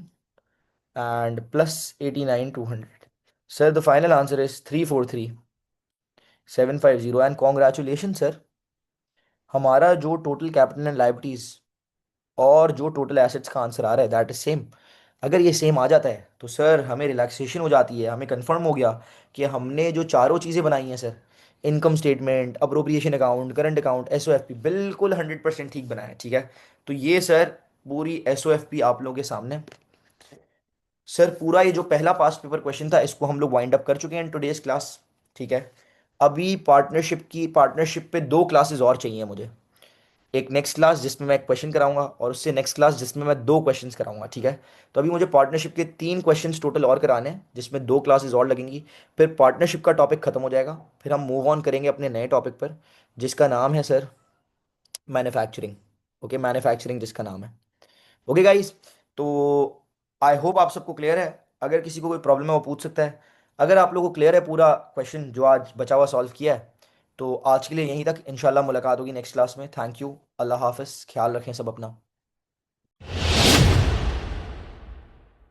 and plus 89,200। Sir the final answer is 343,750, and congratulation sir, हमारा जो टोटल कैपिटल एंड लायबिलिटीज और जो टोटल एसेट्स का आंसर आ रहा है दैट इज सेम। अगर ये सेम आ जाता है तो सर हमें रिलैक्सेशन हो जाती है, हमें कंफर्म हो गया कि हमने जो चारों चीज़ें बनाई हैं sir, income statement, appropriation account, current account, SOFP, बिल्कुल 100% ठीक बनाया है। ठीक है, तो ये सर पूरी एसओएफपी आप लोगों के सामने। सर पूरा ये जो पहला पास्ट पेपर क्वेश्चन था इसको हम लोग वाइंड अप कर चुके हैं इन टुडेज क्लास। ठीक है, अभी पार्टनरशिप पे दो क्लासेस और चाहिए मुझे, एक नेक्स्ट क्लास जिसमें मैं एक क्वेश्चन कराऊंगा और उससे नेक्स्ट क्लास जिसमें मैं दो क्वेश्चंस कराऊंगा। ठीक है, तो अभी मुझे पार्टनरशिप के 3 क्वेश्चंस टोटल और कराने हैं जिसमें दो क्लासेस और लगेंगी, फिर पार्टनरशिप का टॉपिक खत्म हो जाएगा, फिर हम मूव ऑन करेंगे अपने नए टॉपिक पर जिसका नाम है सर मैन्युफैक्चरिंग। ओके, मैन्युफैक्चरिंग जिसका नाम है। ओके गाइस, तो आई होप आप सबको क्लियर है, अगर किसी को कोई प्रॉब्लम है वो पूछ सकता है। अगर आप लोगों को क्लियर है पूरा क्वेश्चन जो आज बचा हुआ सॉल्व किया है, तो आज के लिए यहीं तक, इंशाल्लाह मुलाकात होगी नेक्स्ट क्लास में। थैंक यू, अल्लाह हाफिज़, ख्याल रखें सब अपना।